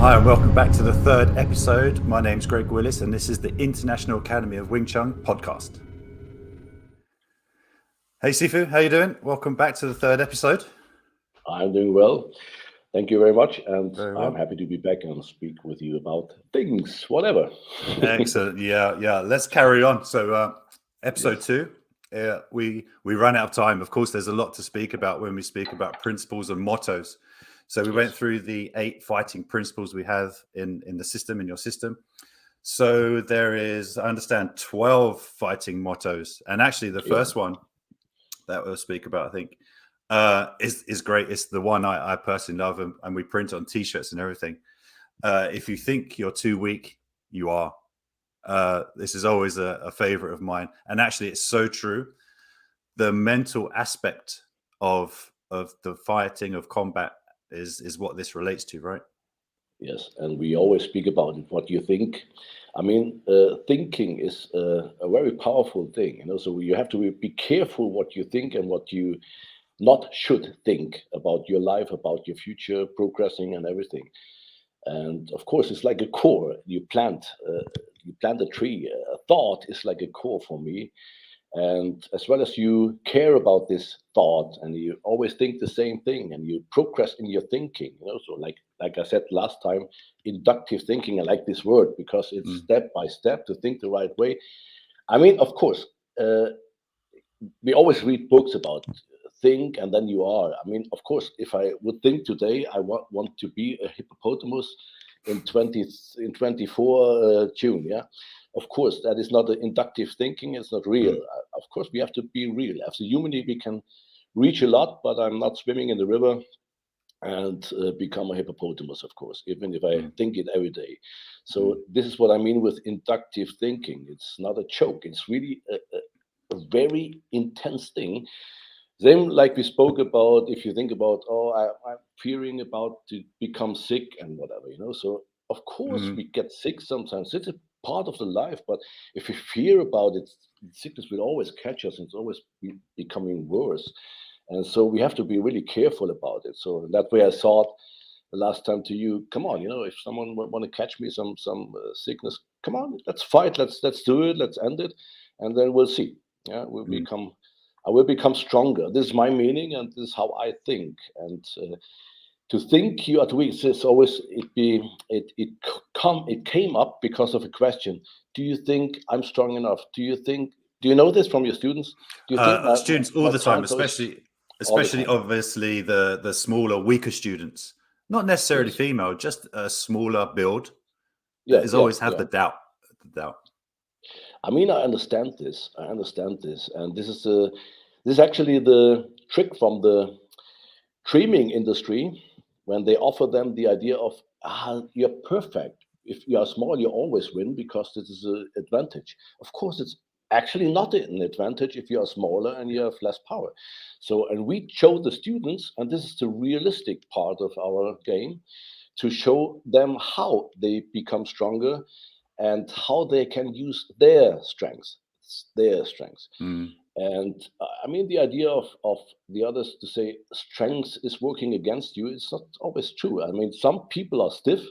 Hi, and welcome back to the third episode. My name's Greg Willis, and this is the International Academy of WingChun podcast. Hey, Sifu, how you doing? Welcome back to the third episode. I'm doing well. Thank you very much. And Very I'm well. happy to be back and speak with you about things, whatever. Excellent. Yeah. Let's carry on. So, episode Yes. 2. We ran out of time. Of course, there's a lot to speak about when we speak about principles and mottos. So we went Yes. through the 8 fighting principles we have in the system, in your system. So there is, I understand, 12 fighting mottos. And actually, the Yeah. first one that we'll speak about, I think, is great. It's the one I personally love, and we print on T-shirts and everything. If you think you're too weak, you are. This is always a favorite of mine, and actually, it's so true. The mental aspect of the fighting, of combat, is what this relates to, right? Yes. And we always speak about it, what you think. I mean, thinking is a very powerful thing, so you have to be careful what you think and what you not should think about your life, about your future, progressing and everything. And of course, it's like a core. You plant a tree. A thought is like a core for me. And as well as you care about this thought and you always think the same thing and you progress in your thinking, so like I said last time, inductive thinking. I like this word because it's Mm. step by step to think the right way. I mean, of course, uh, we always read books about think and then you are. I mean, of course, if I would think today I want to be a hippopotamus in 20 in 24 June, yeah, of course that is not an inductive thinking. It's not real. Mm. Of course we have to be real. As a human we can reach a lot, but I'm not swimming in the river and become a hippopotamus, of course, even if I Mm. think it every day. Mm. So this is what I mean with inductive thinking. It's not a joke. It's really a very intense thing. Same like we spoke about, if you think about, oh, I'm fearing about to become sick and whatever, So of course Mm. we get sick sometimes. It's a part of the life, but if we fear about it, sickness will always catch us and it's always becoming worse. And so we have to be really careful about it. So that way I thought the last time to you, come on, if someone want to catch me some sickness, come on, let's fight, let's do it, let's end it, and then we'll see. Yeah, Mm. I will become stronger. This is my meaning, and this is how I think. And to think you are too weak is always it came up because of a question. Do you think I'm strong enough? Do you know this from your students? Do you think Students all my the time, talent is all the especially time? obviously the smaller, weaker students, not necessarily Yes. female, just a smaller build. Yeah, That is yeah, always have yeah. the doubt. The doubt. I mean, I understand this. And this is actually the trick from the streaming industry when they offer them the idea of you're perfect. If you are small, you always win because this is an advantage. Of course, it's actually not an advantage if you are smaller and you have less power. So, and we show the students, and this is the realistic part of our game, to show them how they become stronger and how they can use their strengths. Mm. And I mean, the idea of the others to say strength is working against you, it's not always true. I mean, some people are stiff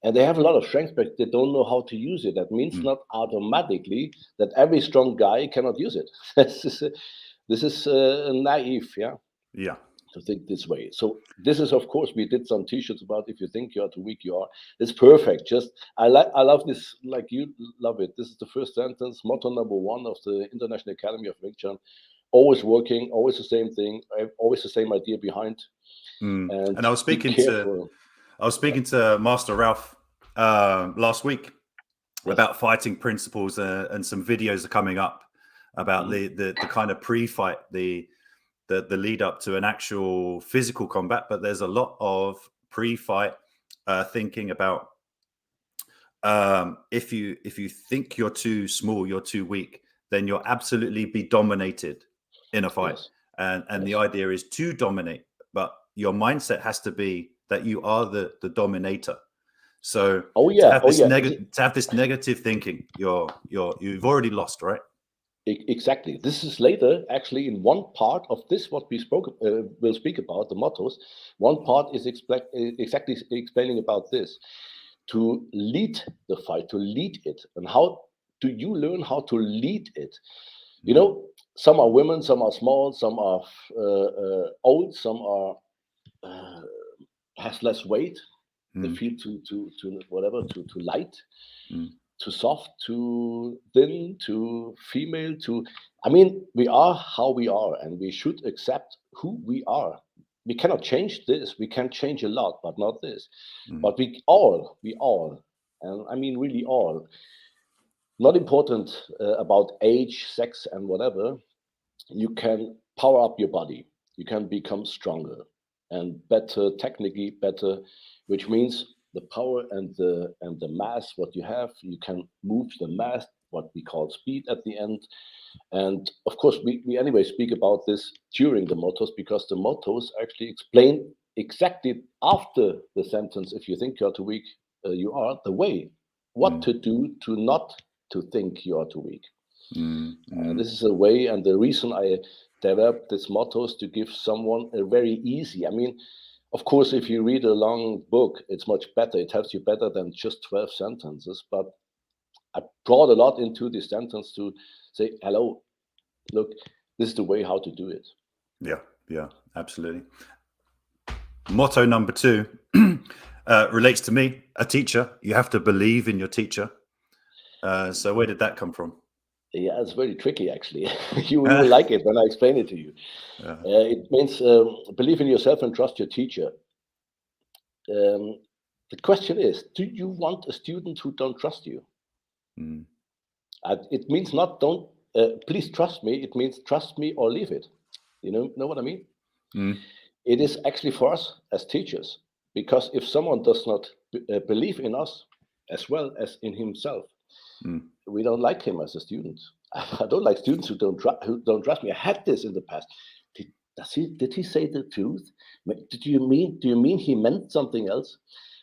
and they have a lot of strength, but they don't know how to use it. That means Mm. not automatically that every strong guy cannot use it. This is naive, yeah, Yeah. to think this way. So this is, of course, we did some T-shirts about if you think you are too weak, you are. It's perfect. Just I love this, like you love it. This is the first sentence, motto number 1 of the International Academy of WingChun. Always working, always the same thing, always the same idea behind, Mm. and And be careful. I was Yeah. speaking to Master Ralph last week Yes. about fighting principles, and some videos are coming up about Mhm. the kind of pre-fight, the lead up to an actual physical combat. But there's a lot of pre-fight thinking about, if you think you're too small, you're too weak, then you'll absolutely be dominated in a fight. Yes. And the Yes. idea is to dominate, but your mindset has to be that you are the dominator. So Oh to yeah. have Oh this yeah. negative thinking, you've already lost, right? Exactly. This is later, actually, in one part of this, what we will speak about, the mottos. One part is exactly explaining about this, to lead the fight, to lead it. And how do you learn how to lead it? You know, some are women, some are small, some are old, some are has less weight. They feel to whatever, to light, too soft, too thin, too female, too. I mean, we are how we are, and we should accept who we are. We cannot change this. We can change a lot, but not this. But we all, and I mean really all. Not important about age, sex, and whatever. You can power up your body. You can become stronger and better, technically better, which means the power and the mass what you have, you can move the mass, what we call speed at the end. And of course, we anyway speak about this during the mottos, because the mottos actually explain exactly after the sentence, if you think you're too weak, you are, the way, what to do to not to think you are too weak. This is a way, and the reason I developed this mottos to give someone a very easy. I mean, of course, if you read a long book, it's much better. It helps you better than just 12 sentences. But I brought a lot into this sentence to say, hello, look, this is the way how to do it. Yeah, absolutely. Motto number 2 relates to me, a teacher. You have to believe in your teacher. So where did that come from? Yeah, it's very tricky, actually. You will like it when I explain it to you. It means believe in yourself and trust your teacher. The question is, do you want a student who don't trust you? It means not don't please trust me. It means trust me or leave it. You know what I mean? It is actually for us as teachers, because if someone does not believe in us as well as in himself, we don't like him as a student. I don't like students who don't trust me. I had this in the past. Did he say the truth? Do you mean he meant something else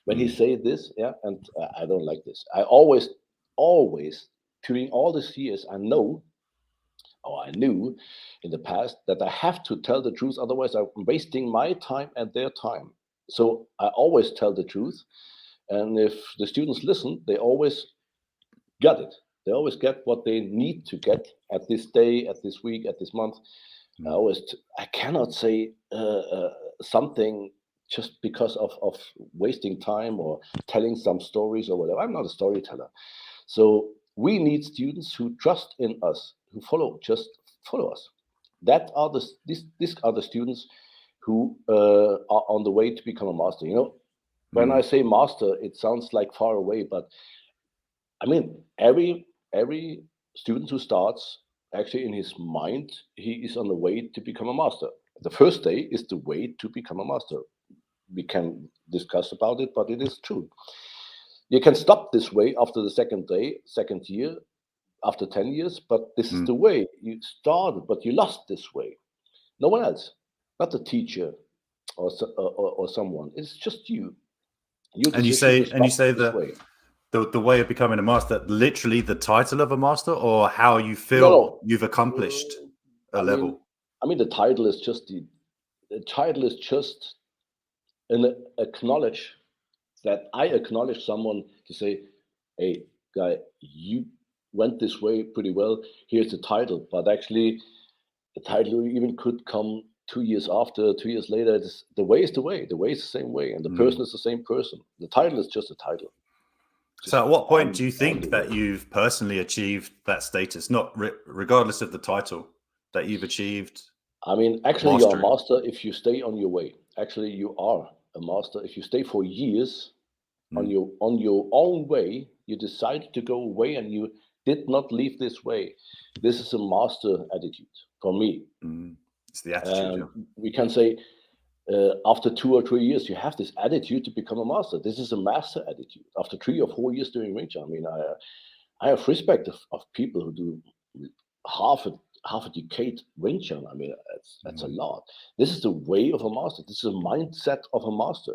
when he say this? Yeah, and I don't like this. I always during all these years, I knew in the past that I have to tell the truth, otherwise I'm wasting my time and their time. So I always tell the truth, and if the students listen, they always get it. They always get what they need to get at this day, at this week, at this month. I cannot say something just because of wasting time or telling some stories or whatever. I'm not a storyteller. So we need students who trust in us, who just follow us. These are the students who are on the way to become a master. You know, when I say master, it sounds like far away, but I mean every student who starts, actually in his mind, he is on the way to become a master. The first day is the way to become a master. We can discuss about it, but it is true. You can stop this way after the second day, second year, after 10 years, but this is the way you started, but you lost this way. No one else, not the teacher or someone. It's just you. Your And you decision to stop say this way. the way of becoming a master, literally the title of a master, or how you feel No, you've accomplished a I mean, level? the title is just the title is just an acknowledge that I acknowledge someone to say, hey, guy, you went this way pretty well. Here's the title. But actually, the title even could come 2 years after, 2 years later. The way is the way. The way is the same way. And the person is the same person. The title is just a title. So at what point do you think that you've personally achieved that status, not regardless of the title, that you've achieved? I mean, actually, you're a master if you stay on your way. Actually, you are a master if you stay for years on your own way. You decided to go away and you did not leave this way. This is a master attitude for me. It's the attitude. We can say after 2 or 3 years, you have this attitude to become a master. This is a master attitude. After 3 or 4 years doing WingChun, I mean, I have respect of people who do half a decade WingChun. I mean, that's a lot. This is the way of a master. This is a mindset of a master.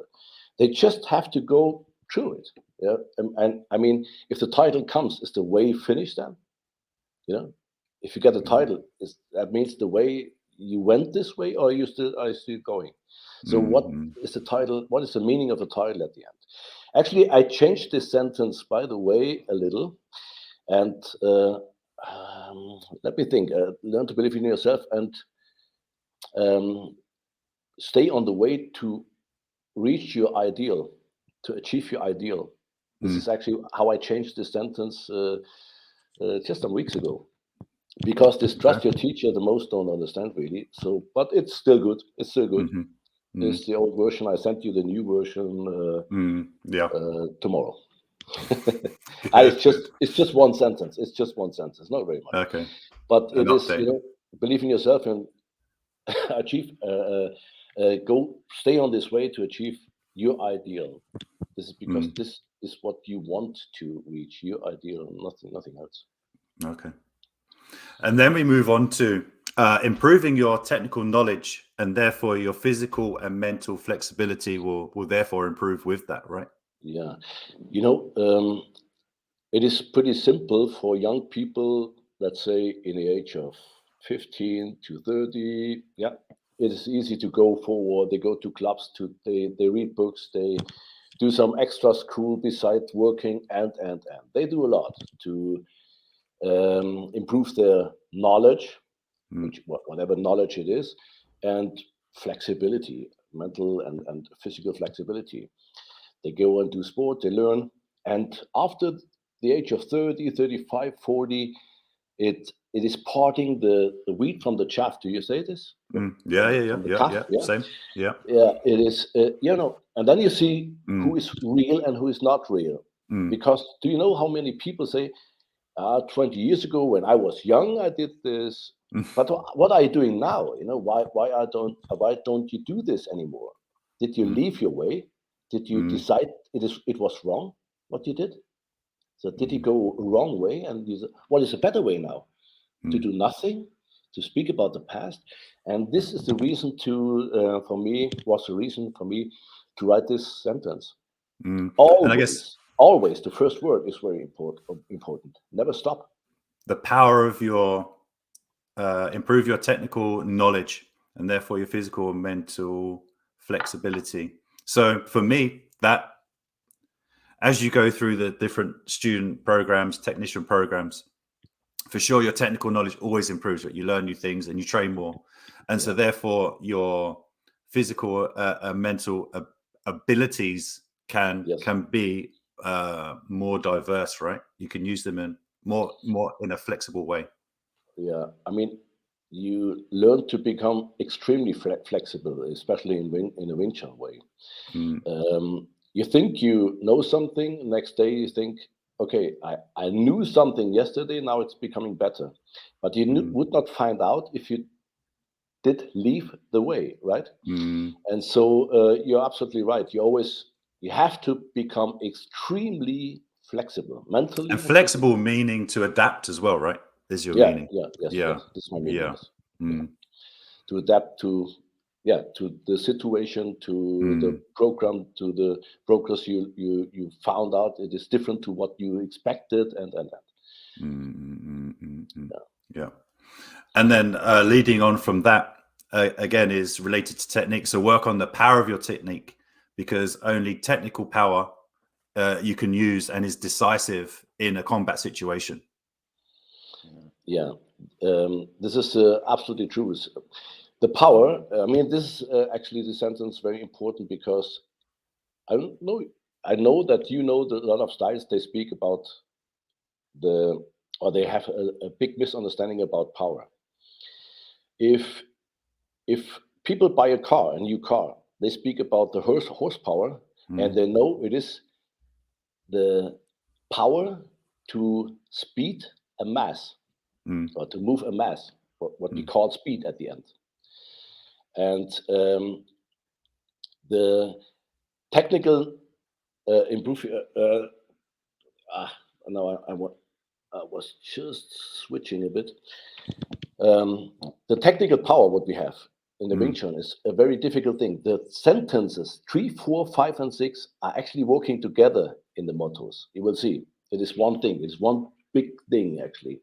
They just have to go through it. Yeah, and I mean, if the title comes, is the way finished then? You know, if you get a title, that means the way you went this way, or are you still going? So what is the title? What is the meaning of the title at the end? Actually, I changed this sentence, by the way, a little, and let me think. Learn to believe in yourself and stay on the way to reach your ideal, to achieve your ideal. This is actually how I changed this sentence just some weeks ago. Because this trust your teacher, the most don't understand really. So, but it's still good. It's still good. This is the old version. I sent you the new version tomorrow. It's just one sentence. It's just one sentence, not very much. Okay. But it is, believe in yourself and achieve. Go stay on this way to achieve your ideal. This is because this is what you want to reach, your ideal, nothing else. Okay. And then we move on to improving your technical knowledge, and therefore your physical and mental flexibility will therefore improve with that, right? Yeah. It is pretty simple for young people, let's say in the age of 15 to 30. Yeah, it is easy to go forward. They go to clubs, they read books, they do some extra school besides working, and they do a lot to improve their knowledge, whatever knowledge it is, and flexibility, mental and physical flexibility. They go and do sport, they learn, and after the age of 30, 35, 40, it is parting the wheat from the chaff. Do you say this? Yeah. Same. Yeah. Yeah, it is, and then you see who is real and who is not real. Because do you know how many people say, 20 years ago when I was young, I did this, but what are you doing now? Why don't you do this anymore? Did you leave your way? Did you decide it was wrong what you did? So did you go wrong way? And what is a better way now? To do nothing, to speak about the past. And this is the reason was the reason for me to write this sentence. And I guess Always, the first word is very important. Never stop. The power of your improve your technical knowledge, and therefore your physical and mental flexibility. So for me, that as you go through the different student programs, technician programs, for sure your technical knowledge always improves. You learn new things and you train more, and so therefore your physical and mental abilities can be more diverse, right? You can use them in more in a flexible way. Yeah, I mean, you learn to become extremely flexible, especially in a WingChun way. You think you know something, next day you think, okay, I knew something yesterday, now it's becoming better. But you would not find out if you did leave the way, right? And so you're absolutely right. You have to become extremely flexible, mentally. And flexible meaning to adapt as well, right? Is your meaning? Yes. This is my meaning. Yeah. Yes. To adapt to the situation, to the program, to the progress you found out it is different to what you expected, and Yeah. And then leading on from that, again, is related to technique. So work on the power of your technique, because only technical power you can use and is decisive in a combat situation. Yeah, this is absolutely true. The power, I mean, this is actually the sentence very important, because I know that a lot of styles, they speak about they have a big misunderstanding about power. If people buy a new car, they speak about the horsepower, and they know it is the power to speed a mass, or to move a mass, what we call speed at the end. And the technical now I was just switching a bit. The technical power what we have in the WingChun is a very difficult thing. The sentences 3, 4, 5, and 6 are actually working together in the mottos. You will see it is one thing. It's one big thing actually.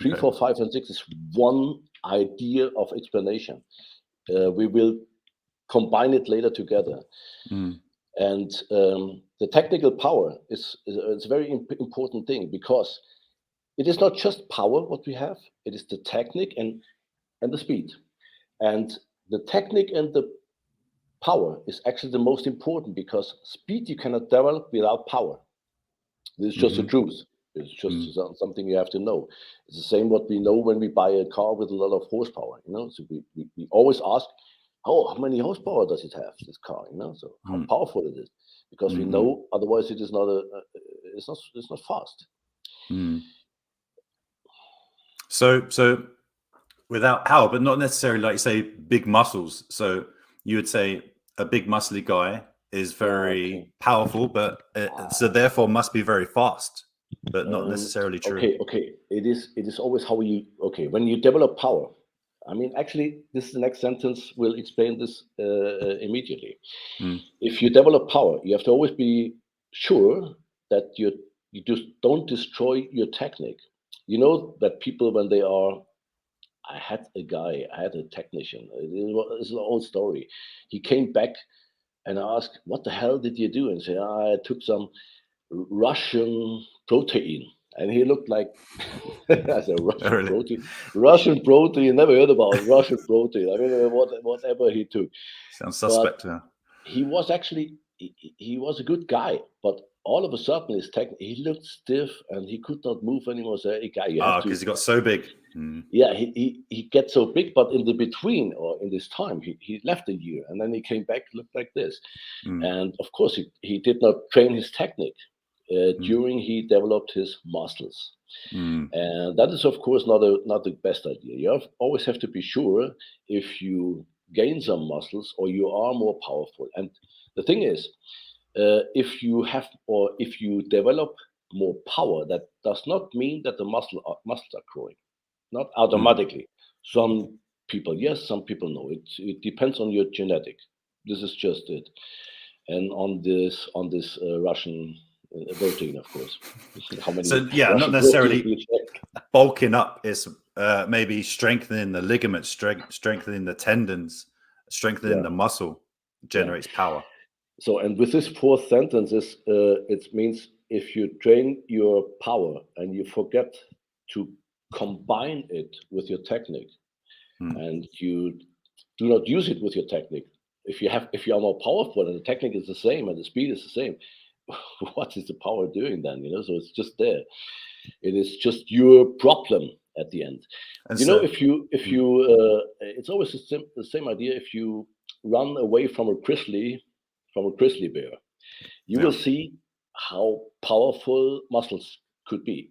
3, Okay. 4, 5, and 6 is one idea of explanation. We will combine it later together. Mm. And the technical power is a very important thing, because it is not just power what we have, it is the technique and the speed. And the technique and the power is actually the most important, because speed you cannot develop without power. This is just the Mm-hmm. truth. It's just Mm. something you have to know. It's the same what we know when we buy a car with a lot of horsepower. So we always ask, oh, how many horsepower does it have, this car? So how Mm. powerful it is, because we Mm-hmm. know otherwise it is not it's not fast. Mm. So without power, but not necessarily, like you say, big muscles. So you would say a big muscly guy is very Okay. powerful, but so therefore must be very fast, but not necessarily true. Okay. It is always how you, okay, when you develop power. I mean, actually, this next sentence will explain this immediately. Mm. If you develop power, you have to always be sure that you just don't destroy your technique. You know that people, when they are, I had a technician. It's an old story. He came back and asked, "What the hell did you do?" And said, "I took some Russian protein." And he looked like, I said, Oh, Russian really? protein? Russian protein, never heard about Russian protein. I mean, whatever he took. Sounds But suspect. he was actually, he was a good guy. But all of a sudden, he looked stiff and he could not move anymore. So, hey, guy, you have to, Because he got so big. Mm. yeah, he gets so big. But in the between, or in this time, he left a year and then he came back, looked like this. Mm. And of course, he did not train his technique. Mm. During he developed his muscles, Mm. and that is of course not the best idea. Always have to be sure if you gain some muscles or you are more powerful. And the thing is, if you develop more power, that does not mean that the muscles are growing, not Mm. automatically. Some people yes, some people no. It depends on your genetic. This is just it. And on this Russian protein, of course. How many So yeah, not Russian proteins do necessarily you check? bulking up. It's maybe strengthening the ligaments, strengthening the tendons, strengthening Yeah, the muscle yeah. generates power. So, and with this fourth sentence, it means if you train your power and you forget to combine it with your technique, Mm. and you do not use it with your technique. If you are more powerful and the technique is the same and the speed is the same, what is the power doing then? So it's just there. It is just your problem at the end. And so, If mm, you it's always the same idea. If you run away from a grizzly bear, you will yeah. see how powerful muscles could be.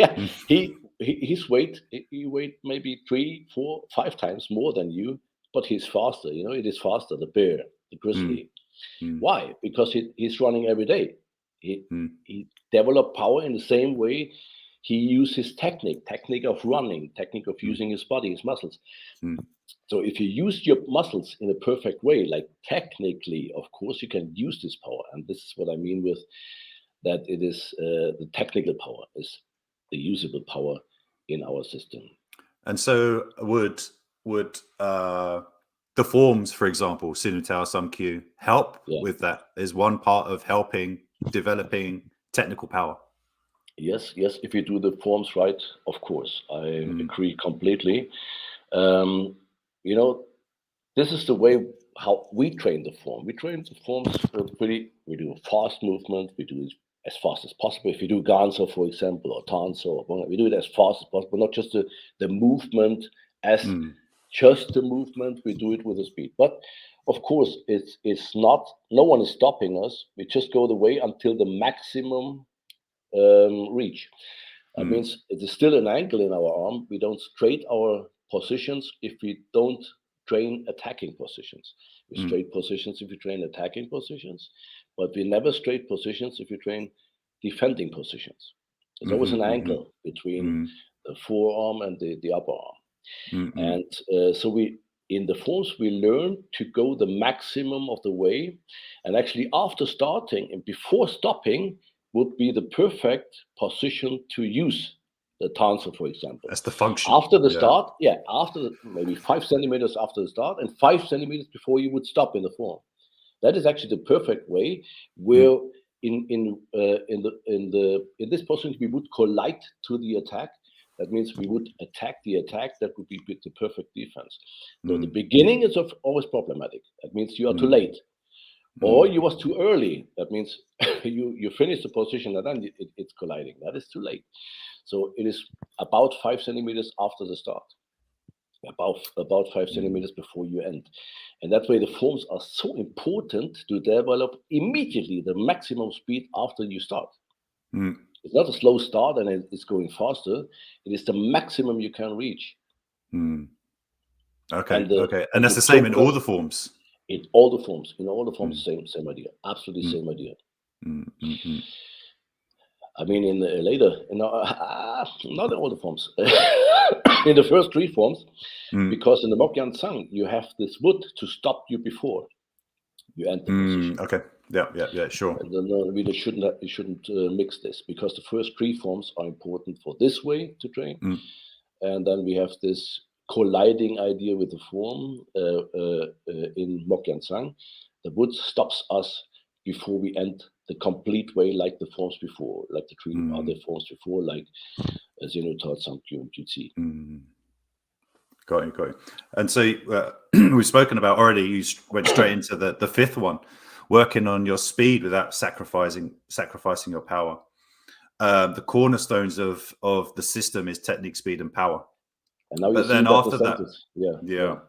Yeah, Mm. his weight, he weighed maybe 3, 4, 5 times more than you, but he's faster. It is faster. The bear, the Mm. grizzly. Mm. Why? Because he's running every day. He Mm. he developed power in the same way. He used his technique of running, technique of Mm. using his body, his muscles. Mm. So if you use your muscles in a perfect way, like technically, of course, you can use this power. And this is what I mean with that. It is the technical power is the usable power in our system. And so would the forms, for example, Sinutao Sumq, help Yeah. with that? Is one part of helping developing technical power? Yes. If you do the forms right, of course, I Mm. agree completely. Um, you know, this is the way how we train the form. We train the forms we do a fast movement, we do it as fast as possible. If you do Ganser, for example, or Tanso, we do it as fast as possible, not just the movement as Mm. just the movement, we do it with the speed. But of course, it's not, no one is stopping us. We just go the way until the maximum reach. That Mm. means it is still an angle in our arm. We don't straight our positions if we don't train attacking positions. We Mm. straight positions if we train attacking positions, but we never straight positions if we train defending positions. There's always an Mhm, mhm. angle between Mm. the forearm and the upper arm. Mm. Mm. And so in the forms, we learn to go the maximum of the way. And actually, after starting and before stopping, would be the perfect position to use the transfer, for example. That's the function. After the start, after maybe 5 centimeters after the start and 5 centimeters before you would stop in the form. That is actually the perfect way where in this position we would collide to the attack. That means we would attack the attack. That would be the perfect defense. So the beginning is always problematic. That means you are too late, or you was too early. That means you finish the position and then it's colliding. That is too late. So it is about 5 centimeters after the start, about 5 centimeters before you end. And that way the forms are so important to develop immediately the maximum speed after you start. It's not a slow start and it's going faster. It is the maximum you can reach. Okay. And that's the same in all the forms. In all the forms, same idea. Absolutely same idea. I mean, in not in all the forms. In the first 3 forms, because in the Mokyan Sang you have this wood to stop you before you enter the position. Okay. Yeah, sure. And then we shouldn't mix this, because the first 3 forms are important for this way to train, and then we have this colliding idea with the form in Mokyan Sang. The wood stops us before we end the complete way, like the forms before, like the 3 other forms before, like Zenotard, Samkyung, Jutsi. Got you. And so we've spoken about already. You went straight into the 5th one, working on your speed without sacrificing your power. The cornerstones of the system is technique, speed, and power. And now but then after that, yeah,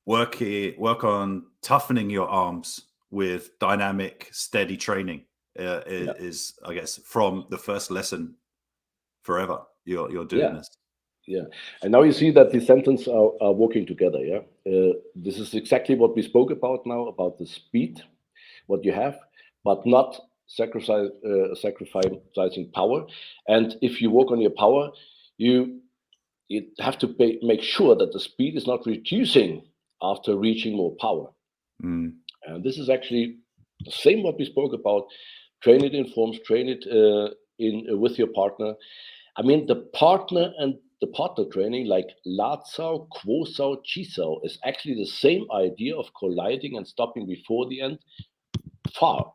work on toughening your arms with dynamic, steady training. Is I guess from the first lesson forever. You're doing this. Yeah, and now you see that the sentences are working together. Yeah, this is exactly what we spoke about now, about the speed, what you have, but not sacrificing power. And if you work on your power, you have to make sure that the speed is not reducing after reaching more power. And this is actually the same what we spoke about. Train it in forms, train it with your partner. I mean, the partner training, like Lazao, Kwosao, Chisao, is actually the same idea of colliding and stopping before the end, far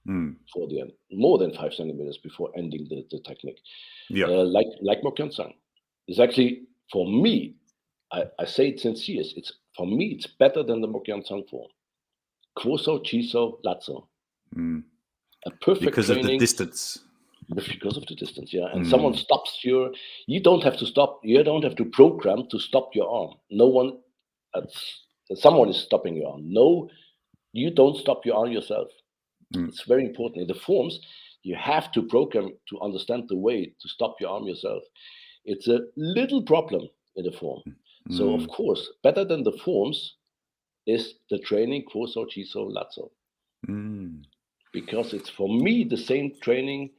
before the end, more than 5 centimeters before ending the technique. Like Mokyan Sang. It's actually, for me, I say it sincere, for me, it's better than the Mokyan Sang form. Kwosao, Chisao, Lazao. A perfect because training. Of the distance. Because of the distance, yeah. And someone stops you don't have to stop. You don't have to program to stop your arm. No one, someone is stopping your arm. No, you don't stop your arm yourself. It's very important. In the forms, you have to program to understand the way to stop your arm yourself. It's a little problem in the form. So, of course, better than the forms is the training Kwosao, Chisao, Lazao. Because it's, for me, the same training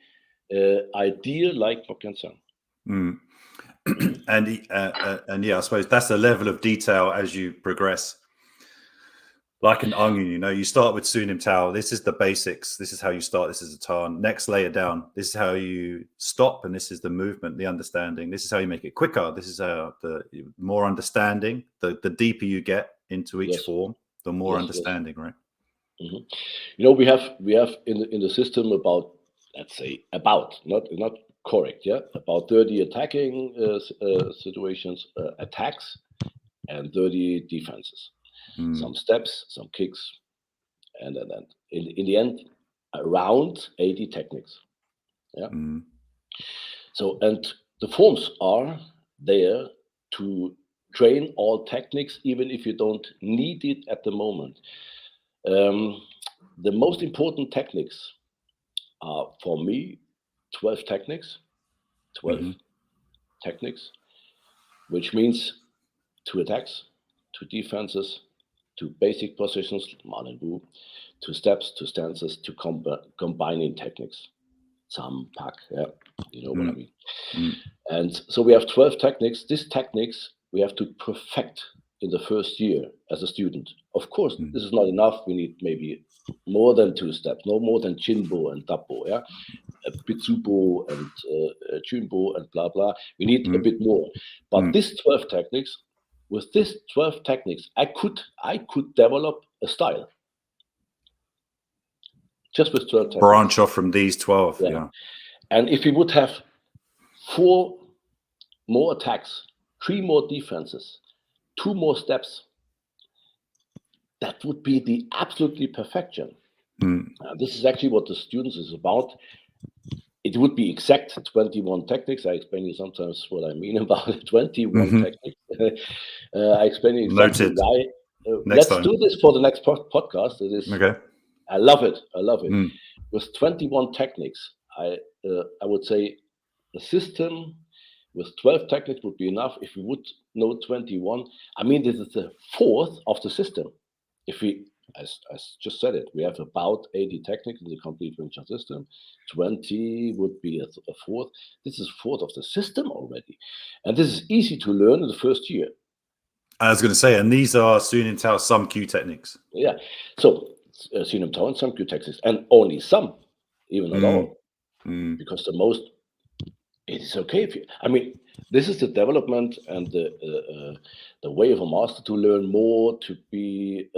idea like Mokyan Sang. And yeah, I suppose that's a level of detail as you progress. Like an onion, you start with Sunim Tao. This is the basics. This is how you start. This is a Tan. Next layer down. This is how you stop, and this is the movement, the understanding. This is how you make it quicker. This is how the more understanding. The deeper you get into each form, the more understanding, right? We have in the system about, let's say, not correct, about 30 attacking situations, attacks, and 30 defenses. Some steps, some kicks, and then in the end, around 80 techniques. So, and the forms are there to train all techniques, even if you don't need it at the moment. The most important techniques are, for me, 12 techniques, which means 2 attacks, 2 defenses, 2 basic positions, Man and Wu, 2 steps, 2 stances, 2 combining techniques. Some pack, you know what I mean. And so we have 12 techniques. These techniques we have to perfect in the first year as a student. Of course, this is not enough. We need maybe more than 2 steps, no more than Chinbo and Dabbo, Bitsubo and Chunbo and blah blah. We need a Mm. bit more. But Mm. this 12 techniques, with this 12 techniques, I could develop a style just with 12 techniques. Branch off from these 12. Yeah. Yeah. And if we would have 4 more attacks, 3 more defenses, 2 more steps, that would be the absolutely perfection. Mm. This is actually what the students is about. It would be exact 21 techniques. I explain you sometimes what I mean about it. 21 techniques. I explain you exactly Noted. why. Next Let's time. do this for the next podcast. It is. Okay. I love it. I love it. Mm. With 21 techniques, I would say the system with 12 techniques would be enough. If we would know 21, I mean, this is the fourth of the system. If we, as just said it, we have about 80 techniques in the complete WingChun system. 20 would be a fourth. This is fourth of the system already. And this is easy to learn in the first year. I was going to say, and these are Sunim Tao some Q techniques. Yeah. So Sunim Tao and some Q techniques, and only some, even not all. Because the most, it is okay if you, I mean, this is the development and the way of a master to learn more, to be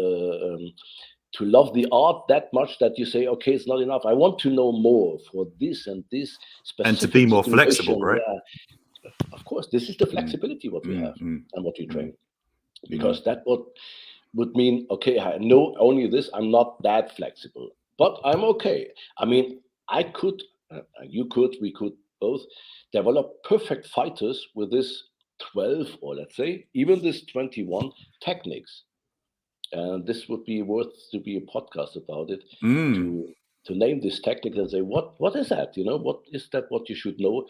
to love the art that much that you say, okay, it's not enough. I want to know more for this and this specific and to be more situation. flexible, right? Yeah. Of course, this is the flexibility what we have and what we train, because that would mean, okay, I know only this. I'm not that flexible, but I'm okay. I mean, I could, you could, we could both develop perfect fighters with this 12, or let's say even this 21 techniques. And this would be worth to be a podcast about it, to name this technique and say, what is that? You know, what is that? What you should know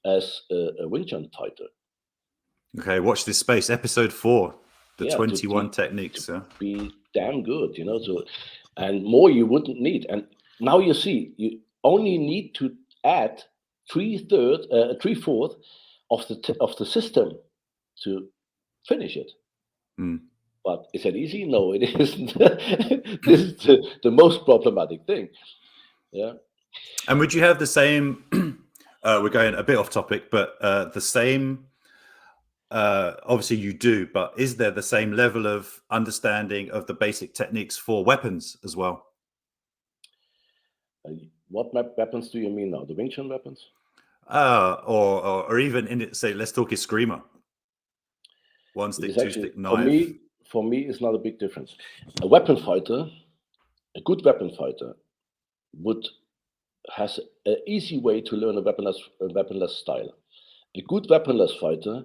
as a WingChun fighter. Okay, watch this space. Episode 4, the 21 techniques. To be damn good, you know. So, and more you wouldn't need. And now you see, you only need to add 3/4 of the system to finish it. But is that easy? No, it isn't. This is the most problematic thing. Yeah. And would you have the same? We're going a bit off topic, but the same. Obviously, you do, but is there the same level of understanding of the basic techniques for weapons as well? What weapons do you mean now? The WingChun weapons? Or even in it, say, let's talk a screamer. 1 stick, 2 stick, knife. For me, it's not a big difference. A weapon fighter, a good weapon fighter, has an easy way to learn a weaponless style. A good weaponless fighter,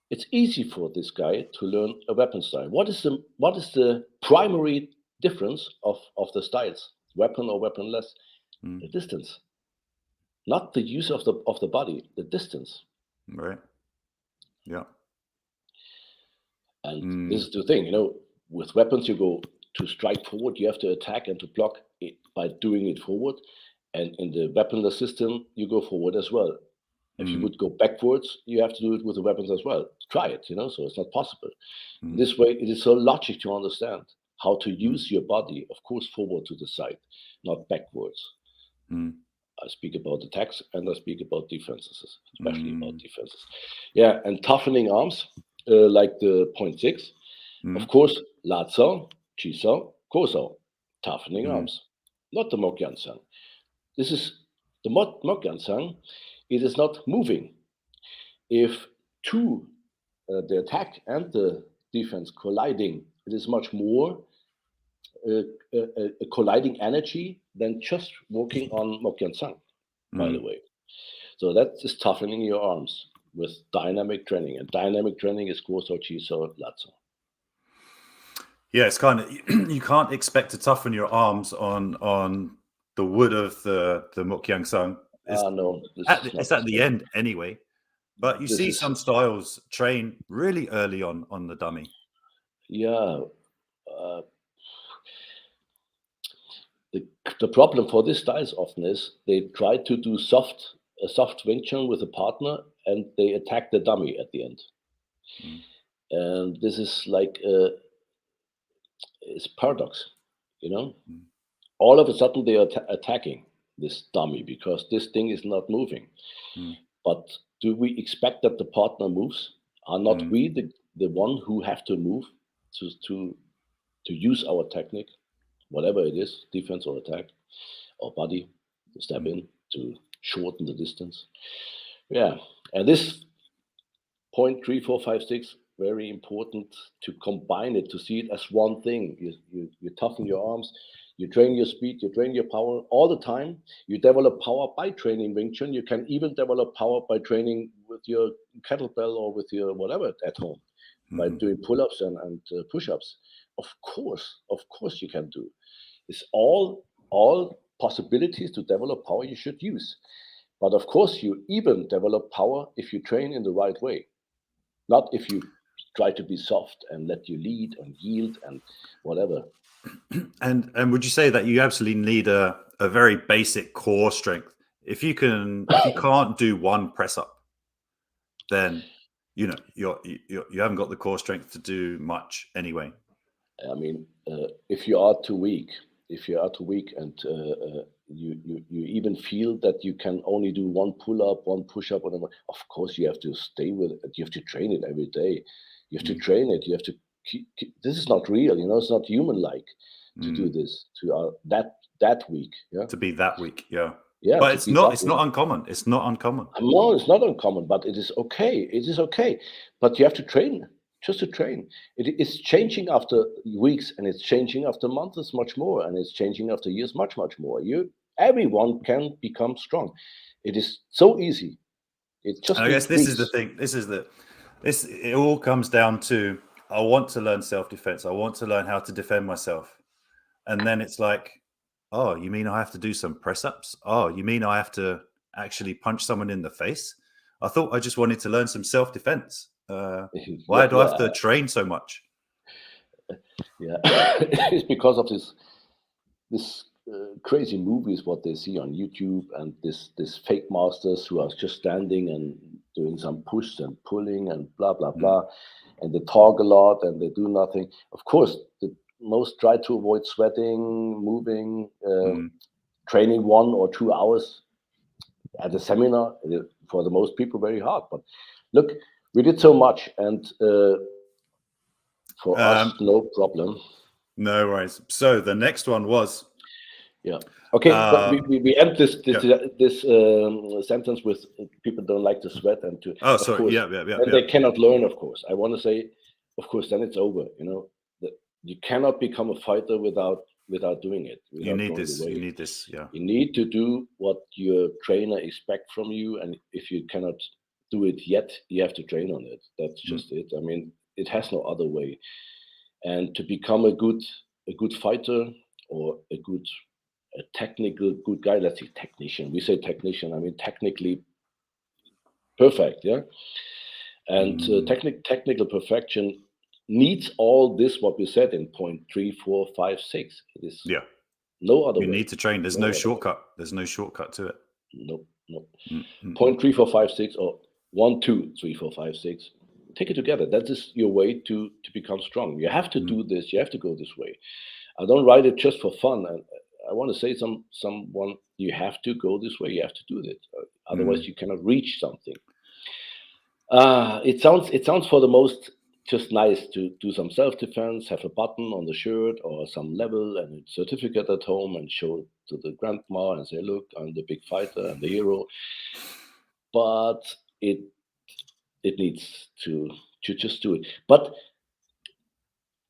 it's easy for this guy to learn a weapon style. What is the primary difference of the styles, weapon or weaponless? The distance, not the use of the body, the distance. Right. Yeah. And this is the thing, you know, with weapons, you go to strike forward, you have to attack and to block it by doing it forward. And in the weaponless system, you go forward as well. If you would go backwards, you have to do it with the weapons as well. Try it, you know, so it's not possible. This way, it is so logic to understand how to use your body, of course, forward to the side, not backwards. I speak about attacks and I speak about defenses, especially about defenses. Yeah, and toughening arms, like the 0.6. Of course, Lazao, Chisao, Kosao, toughening arms, not the Mokyansang. This is the Mokyansang. It is not moving. If the attack and the defense colliding, it is much more a colliding energy than just working on Mokyansang, by the way. So that is toughening your arms with dynamic training. And dynamic training is Kosao, Chisao, Lazao. Yeah, it's kind of, you can't expect to toughen your arms on the wood of the Mokyangsang. No, it's at the end anyway. But you see some styles train really early on the dummy. Yeah. The problem for these styles often is they try to do a soft WingChun with a partner and they attack the dummy at the end. And this is like it's paradox, you know. All of a sudden they are attacking, this dummy, because this thing is not moving. Mm. But do we expect that the partner moves? Are not Mm. we the one who have to move to use our technique, whatever it is, defense or attack or body, to step in to shorten the distance? Yeah, and this point 3, 4, 5, 6, very important to combine it, to see it as one thing. You toughen your arms, you train your speed, you train your power all the time. You develop power by training Wing Chun. You can even develop power by training with your kettlebell or with your whatever at home, by doing pull-ups and push-ups. Of course you can do. It's all possibilities to develop power you should use. But of course, you even develop power if you train in the right way, not if you try to be soft and let you lead and yield and whatever. And would you say that you absolutely need a very basic core strength? If you can't do one press up, then you haven't got the core strength to do much anyway. I mean, if you are too weak, and you even feel that you can only do one pull up, one push up, whatever, of course you have to stay with it. You have to train it every day. You have to train it. You have to keep, this is not real, it's not human like to do this, to that weak. Yeah. To be that weak, yeah. Yeah. But it's not uncommon. It's not uncommon. No, it's not uncommon, but it is okay. It is okay. But you have to train, just to train. It's changing after weeks, and it's changing after months much more, and it's changing after years much more. Everyone can become strong. It is so easy. It just I guess needs this weeks. is the thing. It all comes down to, I want to learn self-defense. I want to learn how to defend myself. And then it's like, oh, you mean I have to do some press-ups? Oh, you mean I have to actually punch someone in the face? I thought I just wanted to learn some self-defense. Why do I have to train so much? Yeah, it's because of this crazy movies what they see on YouTube, and this fake masters who are just standing and doing some push and pulling and blah blah blah, and they talk a lot and they do nothing. Of course, the most try to avoid sweating, moving, training 1 or 2 hours at a seminar. For the most people, very hard. But look, we did so much, and for us, no problem. No worries. So the next one was. Yeah. Okay. But we end this sentence with people don't like to sweat and to. Oh, sorry. Course, yeah. They cannot learn. Of course, I want to say, of course, then it's over. That you cannot become a fighter without doing it. You need this. You need this. Yeah. You need to do what your trainer expects from you, and if you cannot do it yet, you have to train on it. That's just it. I mean, it has no other way. And to become a good fighter, or a technical good guy, let's say technician. We say technician. I mean technically perfect, yeah. And technical perfection needs all this what we said in point 3, 4, 5, 6. It is no other way. You need to train. There's no shortcut. There's no shortcut to it. No. Point 3, 4, 5, 6, or 1, 2, 3, 4, 5, 6. Take it together. That is your way to become strong. You have to do this. You have to go this way. I don't write it just for fun. And I want to say someone, you have to go this way. You have to do it. Otherwise, you cannot reach something. It sounds for the most just nice to do some self-defense, have a button on the shirt or some level and a certificate at home, and show it to the grandma and say, look, I'm the big fighter and the hero. But it needs to just do it. But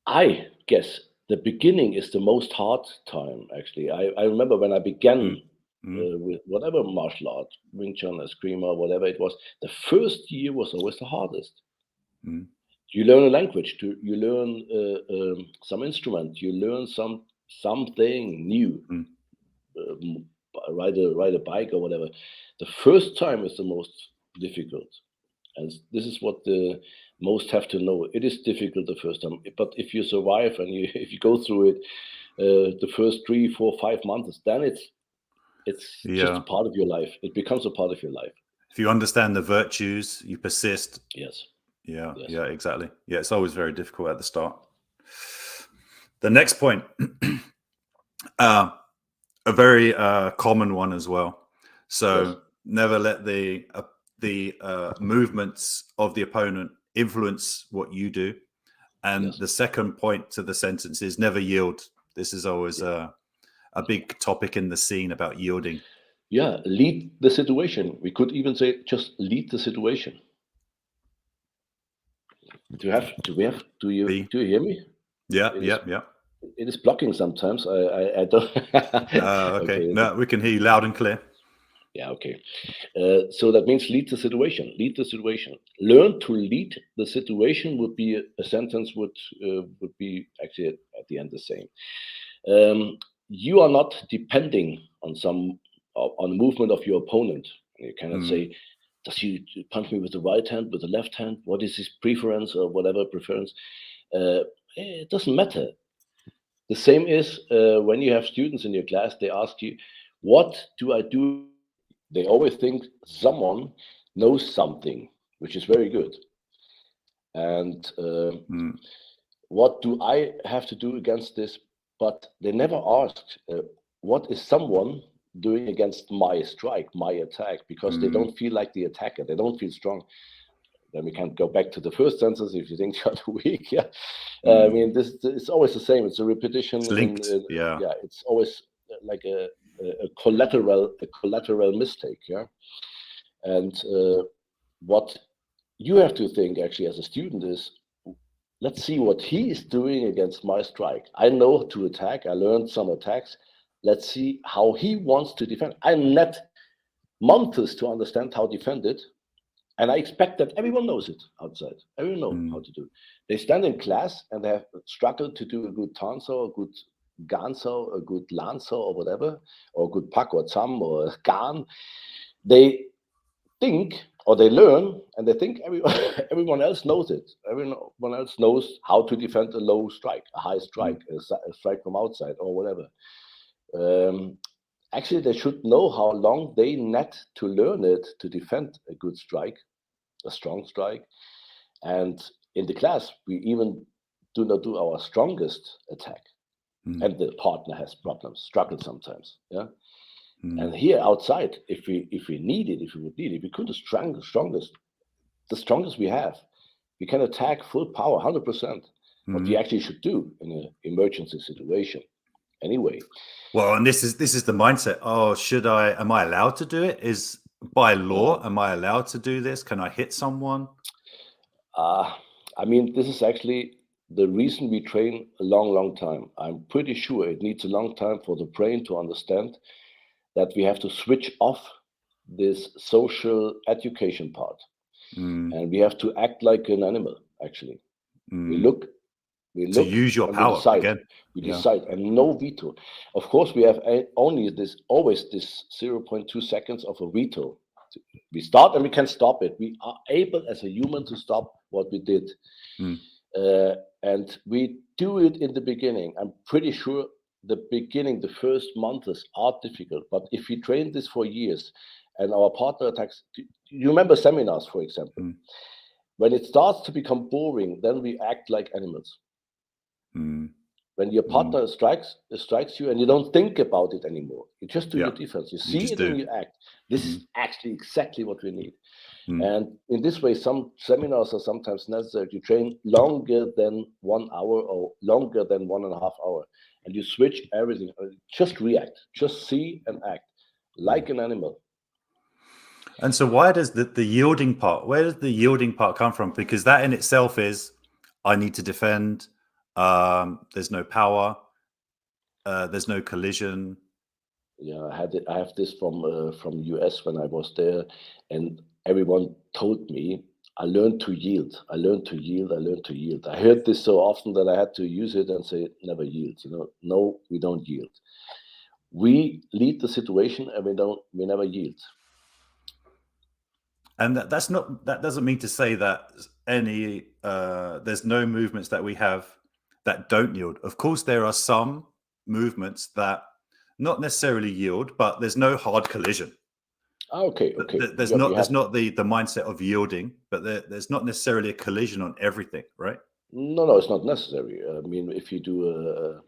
I guess the beginning is the most hard time, actually. I remember when I began with whatever martial art, Wing Chun, Eskrima, whatever it was, the first year was always the hardest. You learn a language, you learn some instrument, you learn something new, ride a bike or whatever. The first time is the most difficult. And this is what the most have to know. It is difficult the first time, but if you survive and if you go through it, the first 3, 4, 5 months, then it's just a part of your life. It becomes a part of your life. If you understand the virtues, you persist. Yes. Yeah, exactly. Yeah, it's always very difficult at the start. The next point, a very common one as well. So Yes. never let the movements of the opponent influence what you do. And Yes. the second point to the sentence is never yield. This is always a big topic in the scene about yielding. Yeah, lead the situation. We could even say just lead the situation. Do you hear me? Yeah, It is yeah, yeah. it is blocking sometimes. I don't. Okay. Okay. No, we can hear you loud and clear. Yeah. Okay. So that means lead the situation. Lead the situation. Learn to lead the situation would be a sentence would be actually at the end the same. You are not depending on on the movement of your opponent. You cannot say, does he punch me with the right hand, with the left hand? What is his preference or whatever preference? It doesn't matter. The same is when you have students in your class, they ask you, what do I do? They always think someone knows something, which is very good. And what do I have to do against this? But they never asked, what is someone doing against my strike, my attack? Because they don't feel like the attacker. They don't feel strong. Then we can go back to the first sentence. If you think you're too weak, yeah. I mean, this it's always the same. It's a repetition. It's linked. Yeah, it's always like a collateral mistake. Yeah, and what you have to think actually as a student is, let's see what he is doing against my strike. I know to attack. I learned some attacks. Let's see how he wants to defend. I need months to understand how to defend it. And I expect that everyone knows it outside. Everyone knows how to do it. They stand in class and they have struggled to do a good tanso, a good ganso, a good lanso, or whatever, or a good pak or tsam or gan. They think or they learn and they think everyone else knows it. Everyone else knows how to defend a low strike, a high strike, a strike from outside or whatever. Actually, they should know how long they need to learn it to defend a good strike, a strong strike. And in the class, we even do not do our strongest attack. And the partner has problems, struggles sometimes. Yeah. And here outside, if we need it, if we would need it, we could the strongest we have. We can attack full power, 100%. What we actually should do in an emergency situation. Anyway. Well, and this is the mindset. Oh, am I allowed to do it? Is by law, am I allowed to do this? Can I hit someone? I mean, this is actually the reason we train a long time. I'm pretty sure it needs a long time for the brain to understand that we have to switch off this social education part. And we have to act like an animal, actually. We look to use your power decide. again. We decide, and no veto. Of course, we have always this 0.2 seconds of a veto. We start and we can stop it. We are able as a human to stop what we did. And we do it in the beginning. I'm pretty sure the first months are difficult. But if we train this for years and our partner attacks, you remember seminars, for example, when it starts to become boring, then we act like animals. When your partner strikes you and you don't think about it anymore, you just do your defense. You see it and you act. This is actually exactly what we need. And in this way, some seminars are sometimes necessary to train longer than 1 hour or longer than 1.5 hours. And you switch everything. Just react. Just see and act like an animal. And so why does the yielding part, where does the yielding part come from? Because that in itself is, I need to defend. There's no power. There's no collision. Yeah, I have this from US when I was there, and everyone told me I learned to yield. I learned to yield. I learned to yield. I heard this so often that I had to use it and say, never yield. No, we don't yield. We lead the situation, and we never yield. And that doesn't mean to say that there's no movements that we have that don't yield. Of course, there are some movements that not necessarily yield, but there's no hard collision. Okay. There's not the mindset of yielding, but there's not necessarily a collision on everything, right? No, it's not necessary. I mean, if you do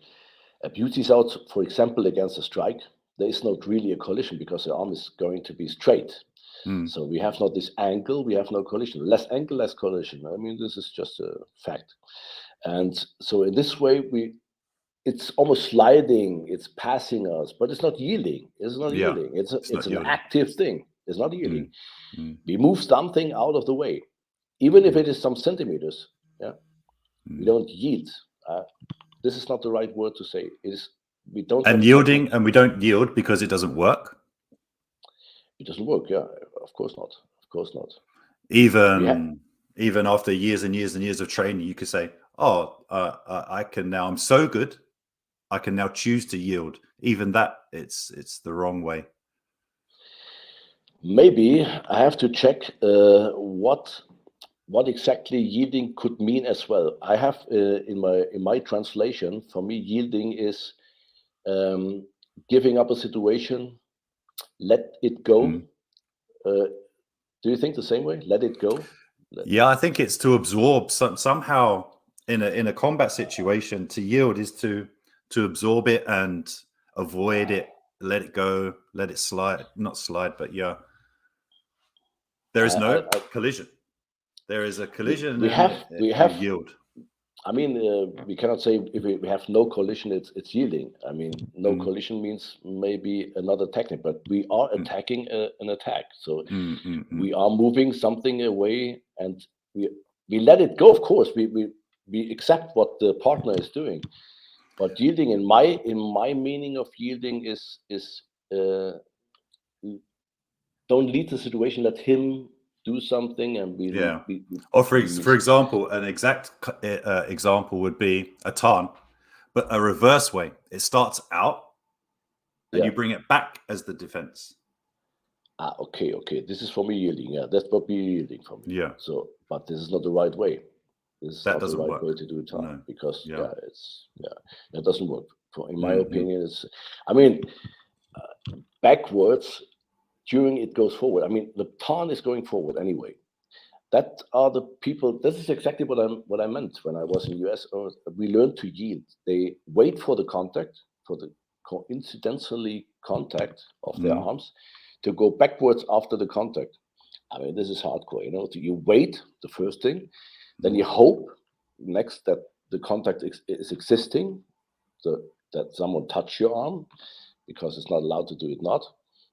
a beauty out, for example, against a strike, there is not really a collision because the arm is going to be straight. So we have not this angle, we have no collision. Less angle, less collision. I mean, this is just a fact. And so in this way, it's almost sliding, it's passing us, but it's not yielding. It's not yielding. It's an active thing. It's not yielding. We move something out of the way, even if it is some centimeters. Yeah, we don't yield. This is not the right word to say. It is, we don't. And yielding, and we don't yield because it doesn't work. It doesn't work. Yeah, of course not. Of course not. Even after years and years and years of training, you could say, "Oh, I can now. I'm so good. I can now choose to yield." Even that, it's the wrong way. Maybe I have to check what exactly yielding could mean as well. I have in my translation, for me, yielding is giving up a situation, let it go. Do you think the same way? Let it go. Yeah, I think it's to absorb somehow in a combat situation. To yield is to absorb it and avoid it, let it go, let it slide. Not slide, but yeah. There is no collision. There is a collision. We have yield. I mean, we cannot say if we have no collision, it's yielding. I mean, no collision means maybe another technique, but we are attacking an attack. So we are moving something away, and we let it go. Of course, we accept what the partner is doing, but yielding, in my meaning of yielding, is don't lead the situation. Let him do something, and or for example, an exact example would be a turn, but a reverse way. It starts out and you bring it back as the defense. Okay, this is for me yielding. Yeah, that's what we're yielding for me. Yeah. So, but this is not the right way. This is not the right work. way to do it, no. Because that doesn't work. In my opinion, it's. I mean, backwards. During it goes forward. I mean, the turn is going forward anyway. That are the people. This is exactly what I meant when I was in US. We learned to yield. They wait for the contact, for the coincidentally contact of their arms, to go backwards after the contact. I mean, this is hardcore. You know, you wait, the first thing, then you hope next that the contact is existing, so that someone touch your arm, because it's not allowed to do it not.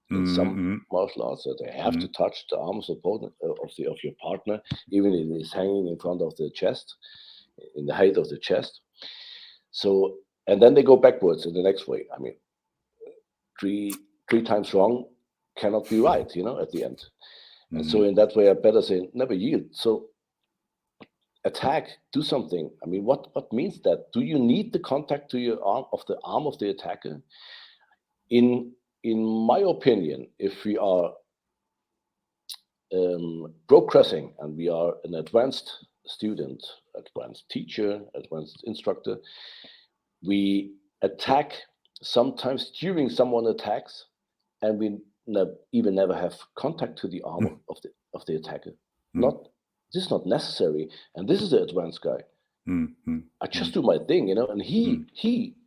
In some martial arts, that they have to touch the arm of your partner, even if it is hanging in front of the chest, in the height of the chest. So, and then they go backwards in the next way. I mean, three times wrong cannot be right, you know, at the end. And so in that way, I better say never yield. So attack, do something. I mean, what means that? Do you need the contact to your arm of the attacker? In my opinion, if we are progressing and we are an advanced student, advanced teacher, advanced instructor, we attack sometimes during someone attacks, and we even never have contact to the arm of the attacker. This is not necessary, and this is the advanced guy. I just do my thing, you know, and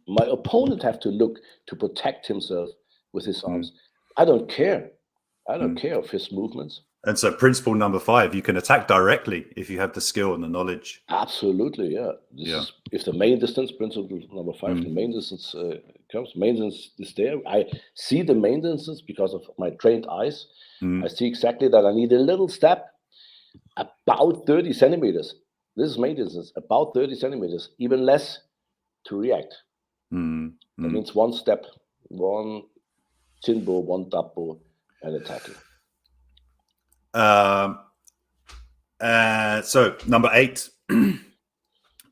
my opponent have to look to protect himself with his arms. I don't care. I don't care of his movements. And so principle number 5, you can attack directly if you have the skill and the knowledge. Absolutely, yeah. Is, if the main distance, principle number 5, the main distance comes, main distance is there. I see the main distance because of my trained eyes. I see exactly that I need a little step, about 30 centimeters. This is main distance, about 30 centimeters, even less to react. That means one step, one chinbo, one tappo, and attacking. So number 8, the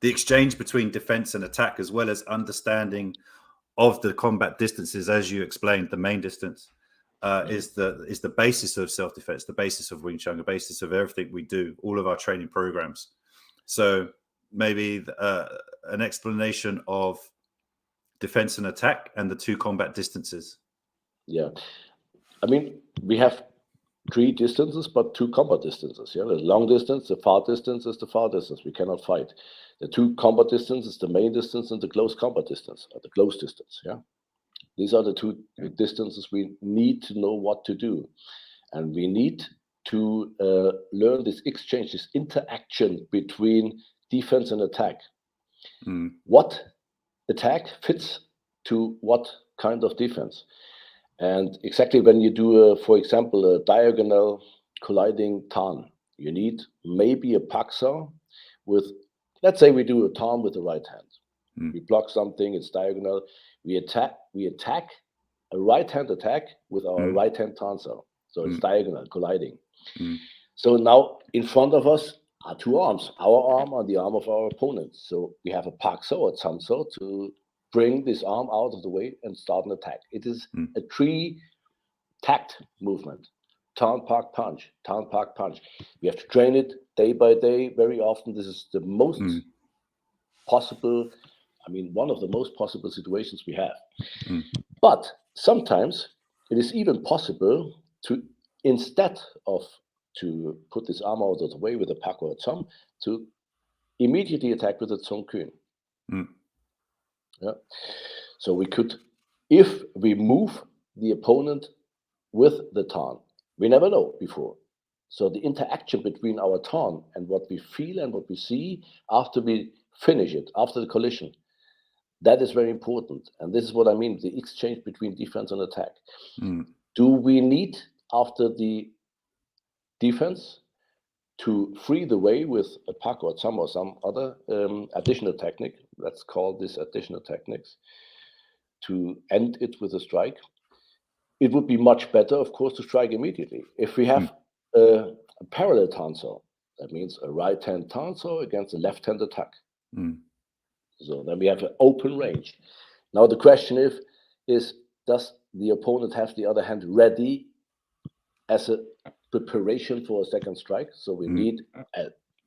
exchange between defense and attack, as well as understanding of the combat distances, as you explained, the main distance is the basis of self-defense, the basis of Wing Chun, the basis of everything we do, all of our training programs. So maybe an explanation of defense and attack and the 2 combat distances. Yeah, I mean, we have 3 distances, but 2 combat distances. Yeah, the long distance, the far distance is the far distance. We cannot fight. The 2 combat distances, the main distance and the close combat distance, or the close distance. Yeah, These are the two distances we need to know what to do. And we need to learn this exchange, this interaction between defense and attack. What attack fits to what kind of defense? And exactly when you do, for example, a diagonal colliding turn, you need maybe a paksa with, let's say we do a turn with the right hand. We block something, it's diagonal. We attack a right hand attack with our right hand tansel. So it's diagonal colliding. So now in front of us are two arms, our arm and the arm of our opponent. So we have a paksa or tanso to bring this arm out of the way and start an attack. It is a 3-tact movement. Turn, park, punch, turn, park, punch. We have to train it day by day. Very often, this is the most possible, one of the most possible situations we have. But sometimes it is even possible to, instead of to put this arm out of the way with a pak or a thumb, to immediately attack with a Zhong Kun. Yeah. So we could, if we move the opponent with the turn, we never know before. So the interaction between our turn and what we feel and what we see after we finish it, after the collision, that is very important. And this is what I mean, the exchange between defense and attack. Do we need, after the defense, to free the way with a pak or some other additional technique? Let's call this additional techniques, to end it with a strike? It would be much better, of course, to strike immediately. If we have a parallel tansel, that means a right hand tansel against a left hand attack. So then we have an open range. Now the question is does the opponent have the other hand ready as a preparation for a second strike? So we need,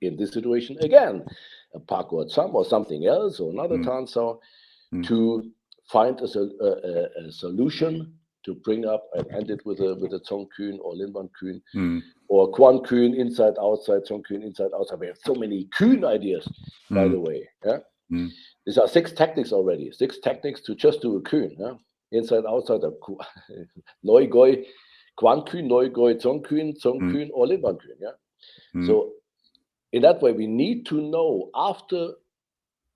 in this situation, again, a pak or some or something else or another tansel to find a solution to bring up and end it with a Zhong Kun or Linban Kun or Quan Kun, inside, outside, Zhong Kun, inside, outside. We have so many Kun ideas, by the way. Yeah? These are 6 tactics already, 6 tactics to just do a Kun. Yeah? Inside, outside, Noi Goi, Quan Kun, Noi Goi, Zhong Kun, or Linban Kun. Yeah? So in that way, we need to know after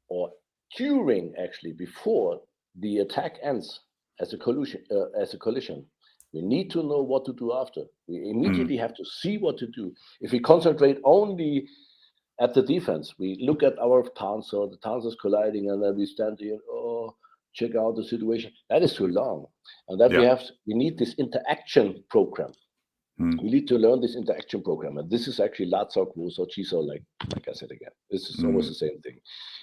or during, actually, before the attack ends, as a collision, we need to know what to do after. We immediately have to see what to do. If we concentrate only at the defense, we look at our tansel, the tansel is colliding, and then we stand here, check out the situation. That is too long. And that we need this interaction program. We need to learn this interaction program. And this is actually Lazao, Guosao, Chisao, like I said again. This is almost the same thing.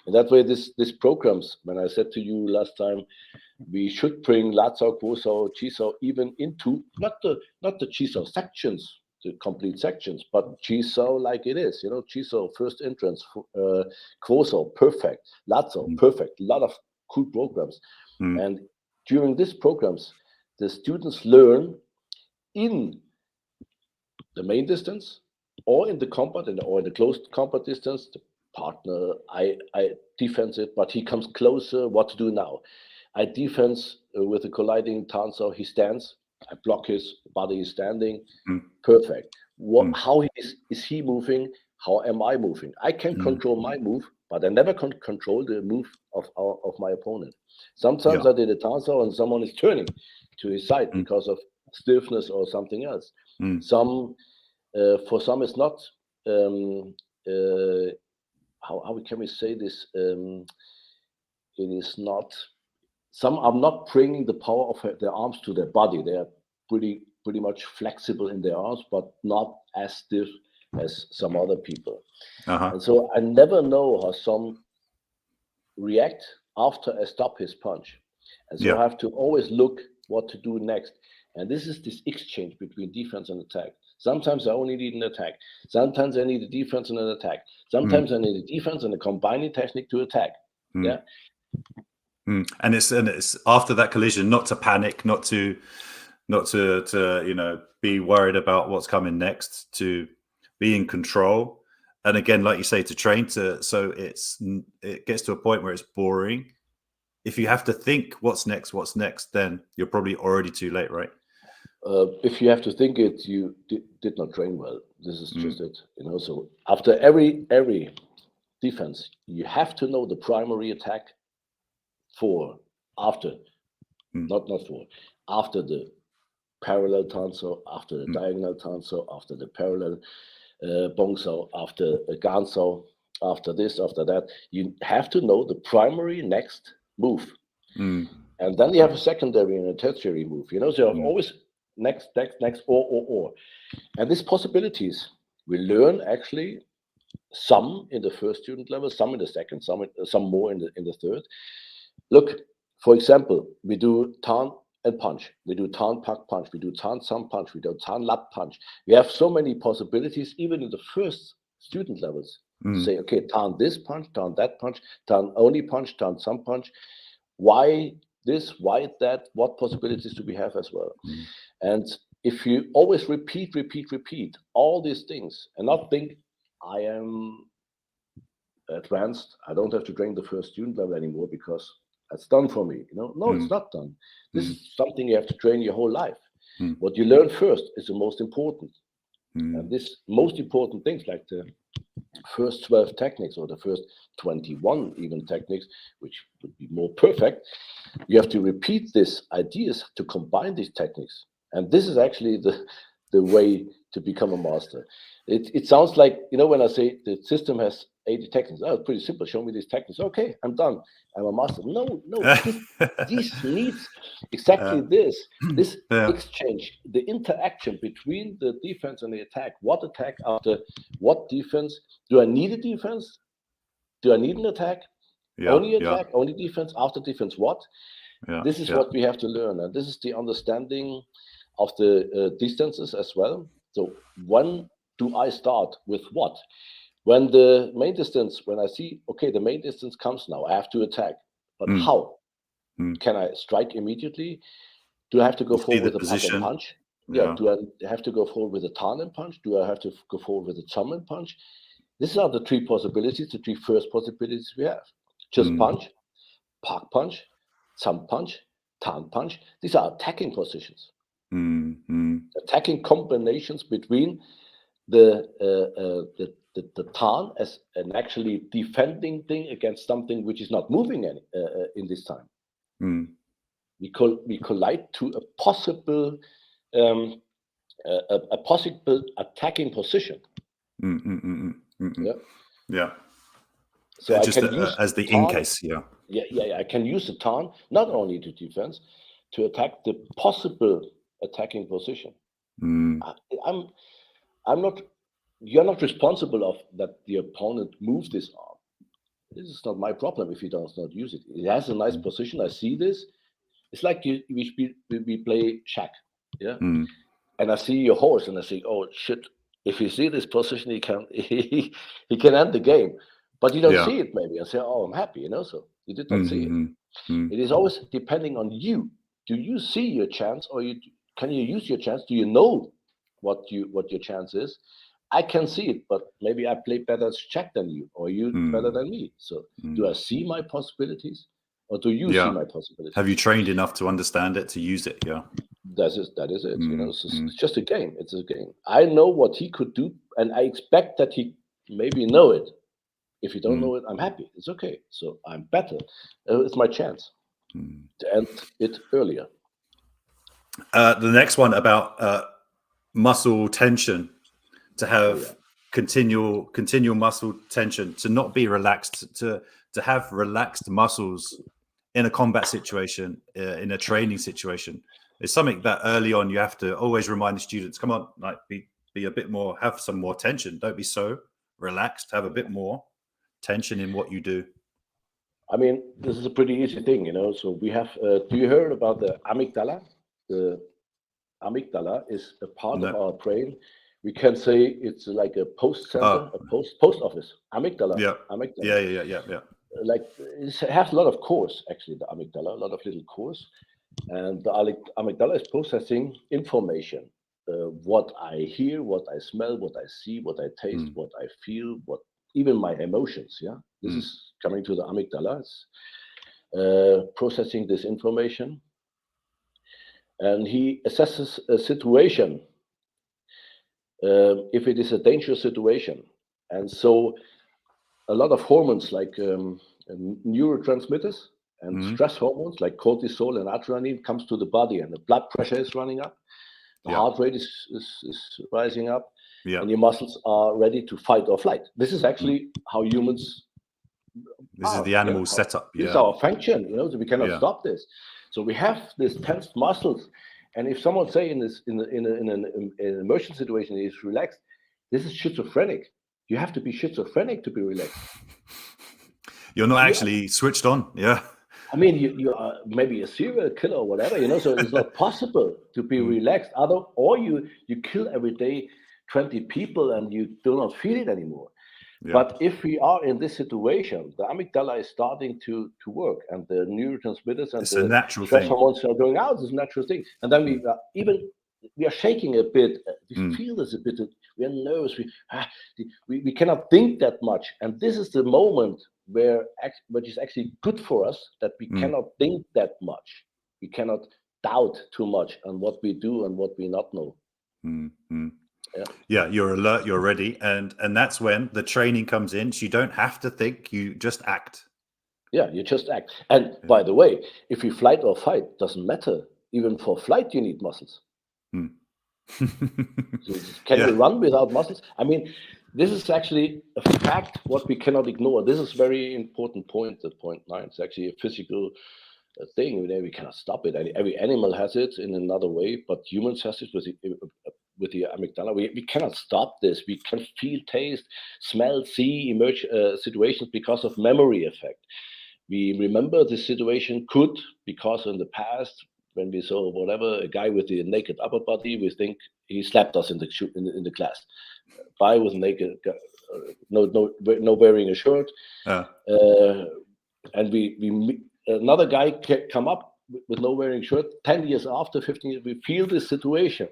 In that way, this programs, when I said to you last time, we should bring Lazao, Guosao, Chisao even into not the Chisao sections, the complete sections, but Chisao like it is. Chisao first entrance, Guosao perfect, Lazao perfect. A lot of cool programs, and during these programs, the students learn in the main distance, or in the combat, or in the closed combat distance. The partner, I defense it, but he comes closer. What to do now? I defense with a colliding tansel. He stands. I block his body. Is standing. Perfect. How is he moving? How am I moving? I can control my move, but I never can control the move of my opponent. Sometimes I did a tansel and someone is turning to his side because of stiffness or something else. For some it's not. How can we say this? It is not. Some are not bringing the power of their arms to their body. They are pretty much flexible in their arms, but not as stiff as some other people. And so I never know how some react after I stop his punch. And so I have to always look what to do next. And this is this exchange between defense and attack. Sometimes I only need an attack. Sometimes I need a defense and an attack. Sometimes I need a defense and a combining technique to attack. Yeah. And it's after that collision, not to panic, not to be worried about what's coming next, to be in control. And again, like you say, to train so it gets to a point where it's boring, if you have to think what's next, then you're probably already too late, right? If you have to think it, you did not train well. This is just it, you know. So after every defense, you have to know the primary attack for after, not for, after the parallel tanso, after the diagonal tanso, after the parallel bongsao, after a gansao, after this, after that. You have to know the primary next move. And then you have a secondary and a tertiary move, you know. So you have always next, or. And these possibilities we learn actually, some in the first student level, some in the second, some more in the third. Look, for example, we do tan and punch, we do tan pak punch, we do tan sam punch, we do tan lap punch. We have so many possibilities even in the first student levels to say, okay, tan this punch, tan that punch, tan only punch, tan some punch. Why this, why that, what possibilities do we have as well? And if you always repeat all these things and not think, I am advanced, I don't have to train the first student level anymore because that's done for me, you know. No, it's not done. This is something you have to train your whole life. What you learn first is the most important. And this most important things, like the first 12 techniques or the first 21 even techniques, which would be more perfect, you have to repeat these ideas to combine these techniques. And this is actually the way to become a master. It sounds like, you know, when I say the system has 80 techniques, oh, it's pretty simple, show me these techniques, okay, I'm done, I'm a master. No, this needs exactly this exchange, the interaction between the defense and the attack. What attack after what defense? Do I need a defense? Do I need an attack? Only attack, only defense, after defense what? This is what we have to learn, and this is the understanding of the distances as well. So when do I start with what? When the main distance, when I see, okay, the main distance comes now, I have to attack. But how? Can I strike immediately? Do I have to go forward with a pack and punch? Yeah. Do I have to go forward with a tan and punch? Do I have to go forward with a chum and punch? These are the three possibilities, the three first possibilities we have. Just punch, park punch, chum punch, tan punch. These are attacking positions. Attacking combinations between the tan as an actually defending thing against something which is not moving any, in this time. We collide to a possible attacking position. Yeah. So just I can use as the tan, in case. Yeah. I can use the tan not only to defense, to attack the possible attacking position. I'm not. You're not responsible of that the opponent moves this arm. This is not my problem if he does not use it. It has a nice position. I see this. It's like we play shack, yeah. And I see your horse, and I say, oh shit! If you see this position, he can end the game. But you don't see it, maybe. I say, oh, I'm happy, you know. So you did not see it. It is always depending on you. Do you see your chance, or can you use your chance? Do you know what your chance is? I can see it, but maybe I play better check than you, or you better than me. So do I see my possibilities, or do you see my possibilities? Have you trained enough to understand it, to use it? Yeah. That is it. You know, it's just a game. It's a game. I know what he could do, and I expect that he maybe know it. If you don't know it, I'm happy. It's okay. So I'm better. It's my chance to end it earlier. The next one about muscle tension, to have continual muscle tension, to not be relaxed, to have relaxed muscles in a combat situation, in a training situation. It's something that early on you have to always remind the students, come on, like be a bit more, have some more tension. Don't be so relaxed, have a bit more tension in what you do. I mean, this is a pretty easy thing, you know. So we have, do you heard about the amygdala? The amygdala is a part of our brain. We can say it's like a post center, a post office. Amygdala. Yeah. Amygdala. Yeah. Like it has a lot of cores, actually, the amygdala, a lot of little cores. And the amygdala is processing information. What I hear, what I smell, what I see, what I taste, what I feel, what even my emotions. Yeah, this is coming to the amygdala. processing this information, and he assesses a situation, if it is a dangerous situation. And so a lot of hormones like neurotransmitters and stress hormones like cortisol and adrenaline comes to the body, and the blood pressure is running up, the heart rate is rising up, and your muscles are ready to fight or flight. This is actually how humans is the animal setup. This is our function, so we cannot stop this. So we have this tense muscles, and if someone say in an emergency situation is relaxed, this is schizophrenic. You have to be schizophrenic to be relaxed. You're not actually switched on. I mean, you are maybe a serial killer or whatever, so it's not possible to be relaxed. Or you kill every day 20 people and you do not feel it anymore. But if we are in this situation, the amygdala is starting to work, and the neurotransmitters and the natural stress thing. Hormones are going out. It's a natural thing. And then we are shaking a bit. We feel this a bit. We are nervous. We cannot think that much. And this is the moment which is actually good for us, that we cannot think that much. We cannot doubt too much on what we do and what we not know. You're alert, you're ready, and that's when the training comes in. So you don't have to think, you just act. You just act. And by the way, if you flight or fight, doesn't matter. Even for flight, you need muscles. So can you run without muscles? I mean, this is actually a fact what we cannot ignore. This is very important point, the point 9. It's actually a physical thing. We cannot stop it. Every animal has it in another way, but humans has it with the amygdala. We cannot stop this. We can feel, taste, smell, see, emerge situations because of memory effect. We remember the situation because in the past, when we saw a guy with the naked upper body, we think he slapped us in the class. Guy with naked, no wearing a shirt, and we another guy come up with no wearing shirt. 10 years after, 15 years, we feel this situation,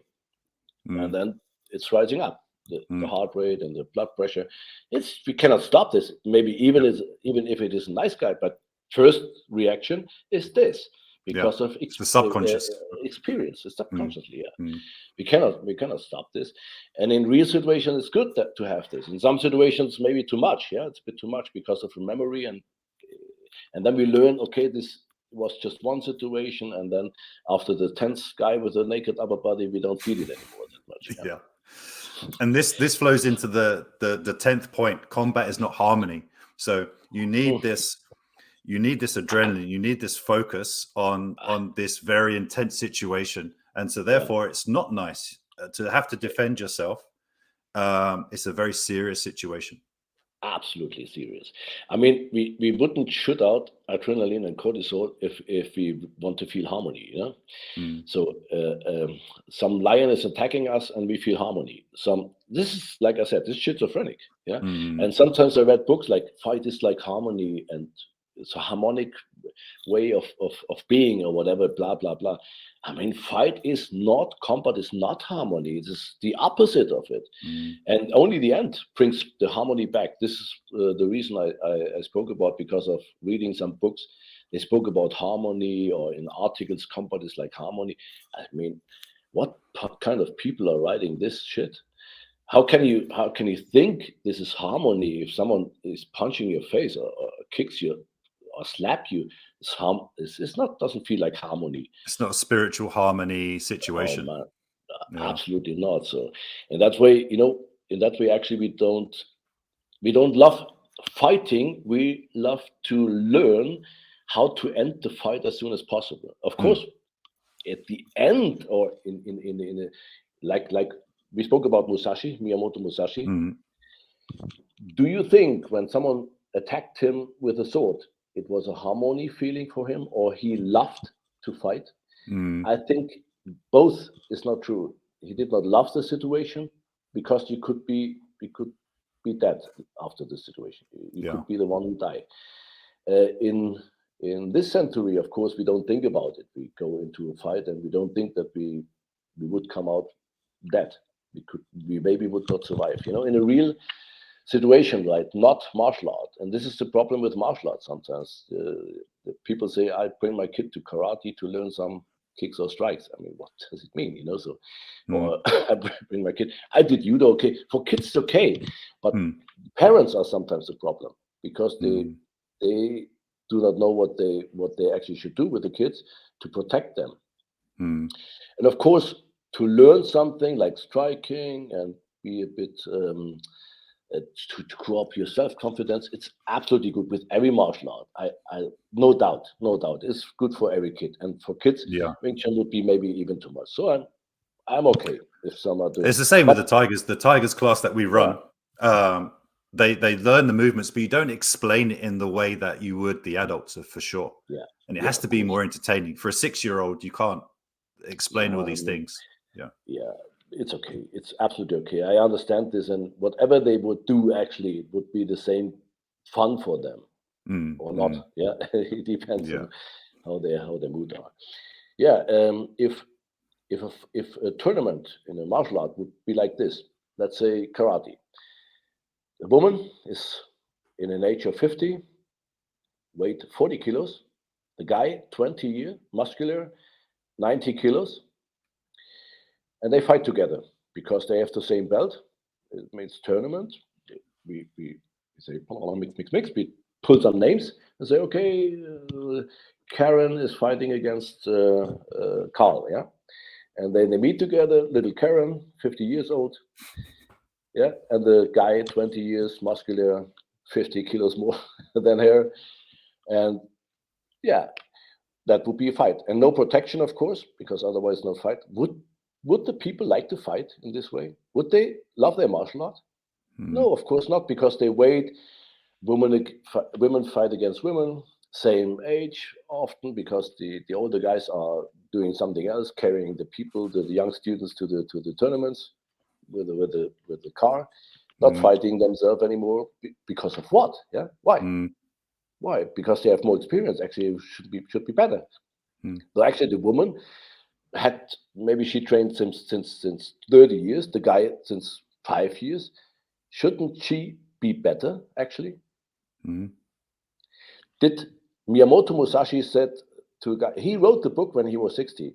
and then it's rising up. The heart rate and the blood pressure. We cannot stop this. Maybe even if it is a nice guy, but first reaction is this. Because of the subconscious experience, subconsciously, we cannot stop this. And in real situations, it's good to have this. In some situations, maybe too much. It's a bit too much because of memory, and then we learn. Okay, this was just one situation, and then after the 10th guy with a naked upper body, we don't feel it anymore that much. And this flows into the 10th point. Combat is not harmony. So you need this. You need this adrenaline, you need this focus on this very intense situation. And so therefore it's not nice to have to defend yourself. It's a very serious situation. Absolutely serious. I mean, we wouldn't shoot out adrenaline and cortisol if we want to feel harmony, So some lion is attacking us and we feel harmony. This is, like I said, this is schizophrenic. And sometimes I read books like Fight is like Harmony, and it's a harmonic way of being or whatever, blah, blah, blah. I mean, fight is not, combat is not harmony. It is the opposite of it. And only the end brings the harmony back. This is the reason I spoke about, because of reading some books. They spoke about harmony, or in articles, combat is like harmony. I mean, what kind of people are writing this shit? How can you think this is harmony if someone is punching your face or kicks you or slap you? It's not, doesn't feel like harmony. It's not a spiritual harmony situation. Oh, absolutely not. So in that way, actually we don't love fighting. We love to learn how to end the fight as soon as possible. Of course, at the end, or in like we spoke about Miyamoto Musashi. Do you think when someone attacked him with a sword, it was a harmony feeling for him, or he loved to fight? I think both is not true. He did not love the situation, because you could be dead after the situation. You could be the one who died. In this century, of course, we don't think about it. We go into a fight and we don't think that we would come out dead. We maybe would not survive. In a real situation, right? Not martial art. And this is the problem with martial arts sometimes. The people say, I bring my kid to karate to learn some kicks or strikes. I mean, what does it mean? So, or I bring my kid. I did judo. Okay, for kids it's okay, but parents are sometimes the problem because they do not know what they actually should do with the kids to protect them. And of course, to learn something like striking and be a bit to grow up your self-confidence, it's absolutely good with every martial art. I no doubt, it's good for every kid, and for kids, WingChun would be maybe even too much. So I'm okay if some are doing. It's the same with the Tigers. The Tigers class that we run, they learn the movements, but you don't explain it in the way that you would the adults, for sure. Yeah, and it has to be more entertaining. For a 6-year-old, you can't explain all these things. Yeah, it's okay. It's absolutely okay. I understand this, and whatever they would do, actually, it would be the same fun for them or not. Yeah, it depends on how their mood are. Yeah, if a tournament in a martial art would be like this, let's say karate. The woman is in an age of 50, weight 40 kilos. The guy, 20 year, muscular, 90 kilos. And they fight together because they have the same belt. It means tournament. We say, mix. We pull some names and say, okay, Karen is fighting against Carl, yeah? And then they meet together, little Karen, 50 years old, yeah? And the guy, 20 years, muscular, 50 kilos more than her. And yeah, that would be a fight. And no protection, of course, because otherwise no fight. Would the people like to fight in this way? Would they love their martial art? No, of course not, because they wait. Women fight against women, same age often, because the older guys are doing something else, carrying the people, the young students to the tournaments with the car, not fighting themselves anymore. Because of what? Yeah, why? Why? Because they have more experience. Actually, it should be better. But actually, the woman had maybe she trained since 30 years. The guy since 5 years. Shouldn't she be better? Actually, did Miyamoto Musashi said to a guy? He wrote the book when he was 60,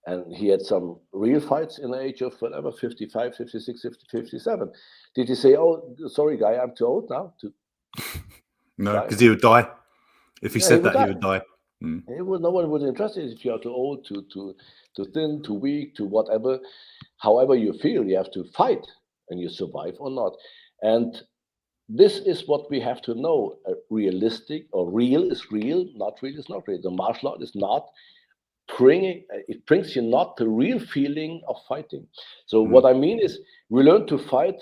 and he had some real fights in the age of whatever, 55, 56, 57. Did he say, "Oh, sorry, guy, I'm too old now"? No, because he would die. If he said that, he would die. No one would be interested if you are too old, too thin, too weak, to whatever. However you feel, you have to fight, and you survive or not. And this is what we have to know. Realistic or real is real, not real is not real. The martial art is not it brings you not the real feeling of fighting. So what I mean is we learn to fight,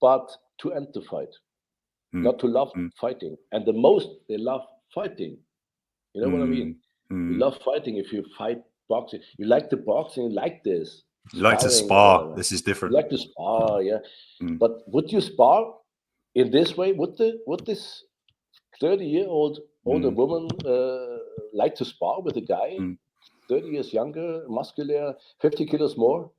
but to end the fight, not to love fighting. And the most they love fighting. You know what I mean? You love fighting. If you fight boxing, you like the boxing like this. You like to spar. This is different. You like to spar, yeah. But would you spar in this way? Would this 30-year-old older woman like to spar with a guy 30 years younger, muscular, 50 kilos more?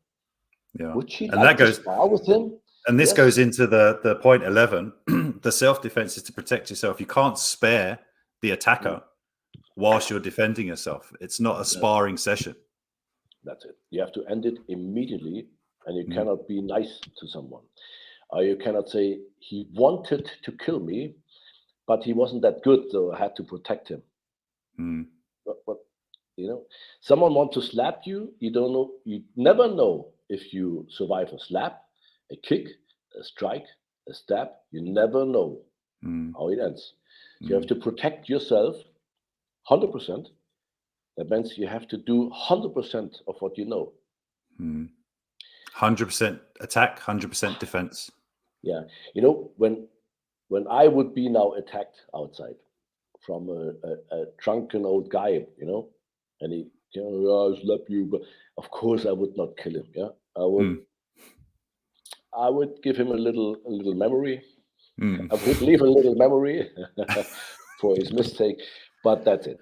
Yeah. Would she like to spar with him? And this goes into the point 11. The self-defense is to protect yourself. You can't spare the attacker whilst you're defending yourself. It's not a sparring session. That's it. You have to end it immediately, and you cannot be nice to someone. You cannot say, he wanted to kill me, but he wasn't that good, so I had to protect him. But someone wants to slap you, you don't know, you never know if you survive a slap, a kick, a strike, a stab. You never know how it ends. You have to protect yourself 100%. That means you have to do 100% of what you know. 100% attack, 100% defense. Yeah. When I would be now attacked outside from a drunken old guy, and he I'll slap you, but of course I would not kill him. Yeah. I would give him a little memory. I would leave a little memory for his mistake, but that's it.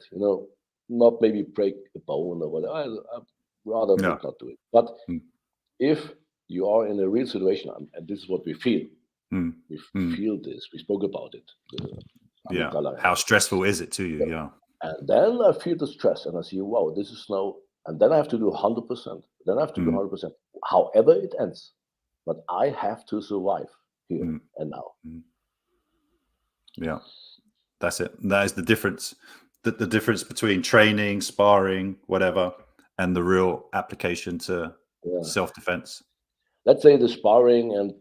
Not maybe break a bone or whatever. I rather would not do it. But if you are in a real situation, and this is what we feel, we feel this. We spoke about it. Yeah. How stressful is it to you? Yeah. And then I feel the stress and I see, wow, this is now, and then I have to do 100%. Then I have to do 100%, however it ends. But I have to survive here and now. Yeah, that's it. That is the difference. The difference between training, sparring, whatever, and the real application to self-defense. Let's say the sparring and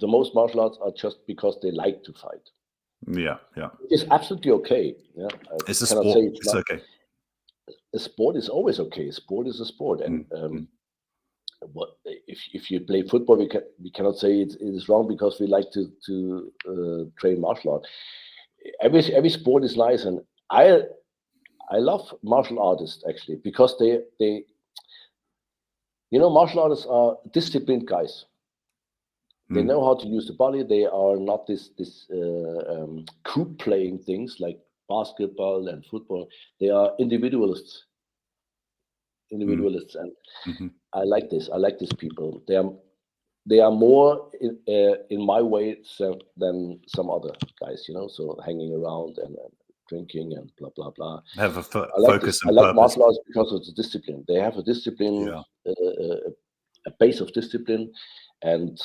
the most martial arts are just because they like to fight. Yeah, yeah. It's absolutely okay. Yeah, it's a sport. It's okay. A sport is always okay. Sport is a sport, and what if you play football? We cannot say it is wrong because we like to train martial art. Every sport is nice, and I love martial artists actually because they martial artists are disciplined guys. They know how to use the body. They are not this group playing things like basketball and football. They are individualists, and I like this. I like these people. They are more in my way than some other guys. So hanging around and drinking and blah blah blah. Have a focus and I like purpose. martial arts because of the discipline. They have a discipline, a base of discipline. And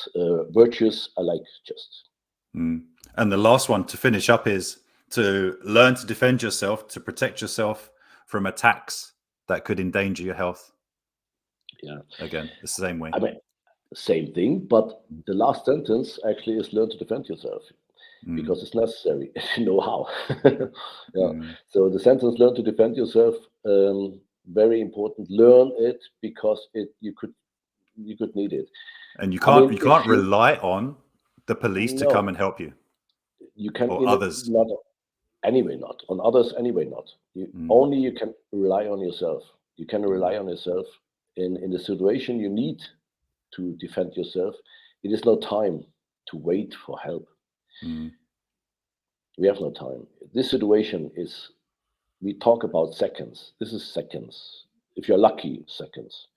virtues I like just. And the last one to finish up is to learn to defend yourself, to protect yourself from attacks that could endanger your health. Yeah. Again, the same way. I mean, same thing, but the last sentence actually is learn to defend yourself because it's necessary if you know how. So the sentence learn to defend yourself, very important. Learn it because you could need it. And you can't rely on the police to come and help you. You can or others. Not on others anyway. Not only you can rely on yourself. You can rely on yourself in the situation you need to defend yourself. It is no time to wait for help. We have no time. This situation is. We talk about seconds. This is seconds. If you're lucky, seconds.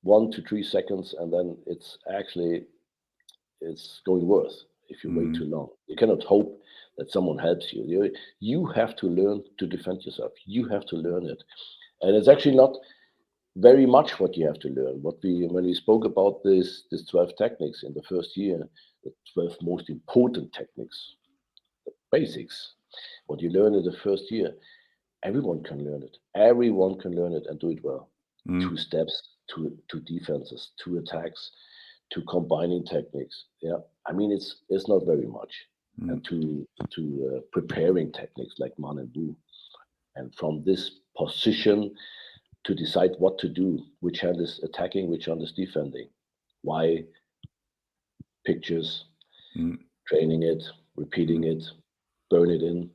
1 to 3 seconds, and then it's going worse if you wait too long. You cannot hope that someone helps you. You have to learn to defend yourself. You have to learn it, and it's actually not very much what you have to learn. When we spoke about this 12 techniques in the first year, the 12 most important techniques, the basics, what you learn in the first year, everyone can learn it. Everyone can learn it and do it well. 2 steps. 2 defenses, 2 attacks, 2 combining techniques. Yeah, I mean it's not very much, and to preparing techniques like Man and Bu, and from this position to decide what to do, which hand is attacking, which hand is defending, why, pictures, training it, repeating it, burn it in,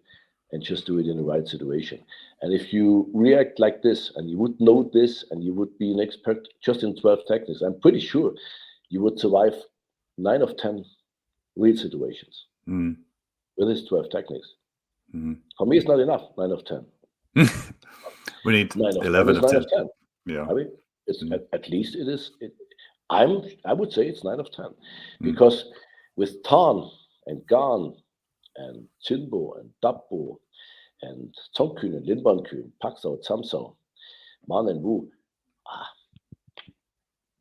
and just do it in the right situation. And if you react like this, and you would know this, and you would be an expert just in 12 techniques, I'm pretty sure you would survive 9 of 10 real situations with these 12 techniques. For me, it's not enough, 9 of 10. We need 11 of 10. 9 of 10. Yeah. I mean, it's at least it is. I would say it's 9 of 10 because with Tan and Gan and Chinbo and Dabbo and Zongkun and Linbankun, Paksao, Samsao, Man and Wu,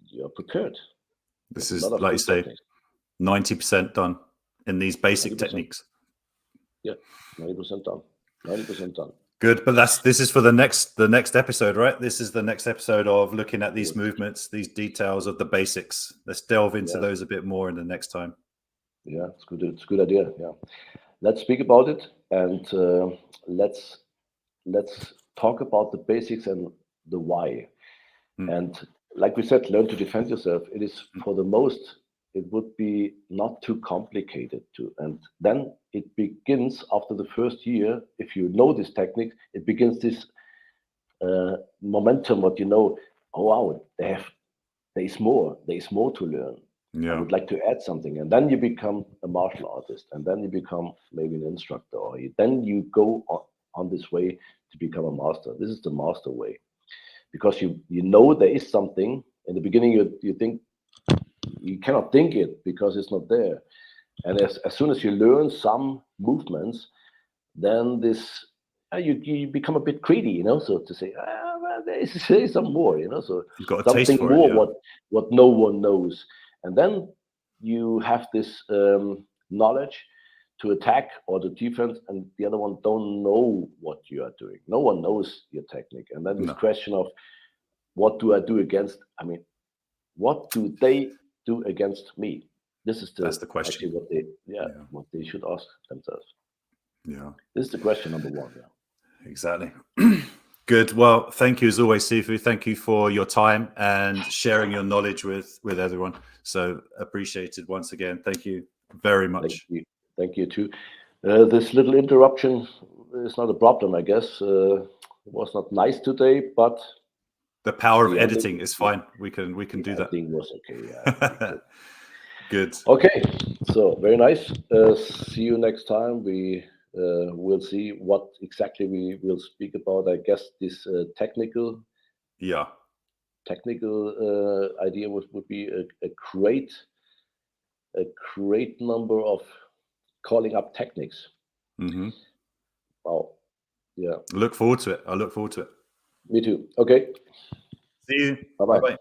you're prepared. This is, like you say, 90% done in these basic 90%. Techniques. Yeah, 90% done. 90% done. Good, but this is for the next episode, right? This is the next episode of looking at these movements, these details of the basics. Let's delve into those a bit more in the next time. Yeah, it's good. It's a good idea. Yeah, let's speak about it, and let's talk about the basics and the why. And like we said, learn to defend yourself. It is for the most. It would be not too complicated and then it begins after the first year. If you know this technique, it begins this momentum. What oh wow, there is more to learn. Yeah. I would like to add something, and then you become a martial artist, and then you become maybe an instructor, or then you go on this way to become a master. This is the master way, because you know there is something. In the beginning, you think. You cannot think it because it's not there. And as soon as you learn some movements, then this you become a bit greedy, so to say, well, there is some more, so You've got a taste something for it, more yeah. what no one knows. And then you have this knowledge to attack or to defense, and the other one don't know what you are doing. No one knows your technique. And then this question of what do I do against, what do they do against me? That's the question. Actually what they should ask themselves. Yeah. This is the question number one. Yeah. Exactly. Good. Well, thank you as always, Sifu. Thank you for your time and sharing your knowledge with everyone. So appreciated once again. Thank you very much. Thank you too. This little interruption is not a problem, I guess. It was not nice today, but the power of editing is fine. We can do that. Editing was okay. Yeah. Good. Okay. So very nice. See you next time. We will see what exactly we will speak about. I guess this technical idea would be a great number of calling up techniques. Mm-hmm. Wow. Yeah. I look forward to it. Me too. Okay. See you. Bye-bye. Bye-bye.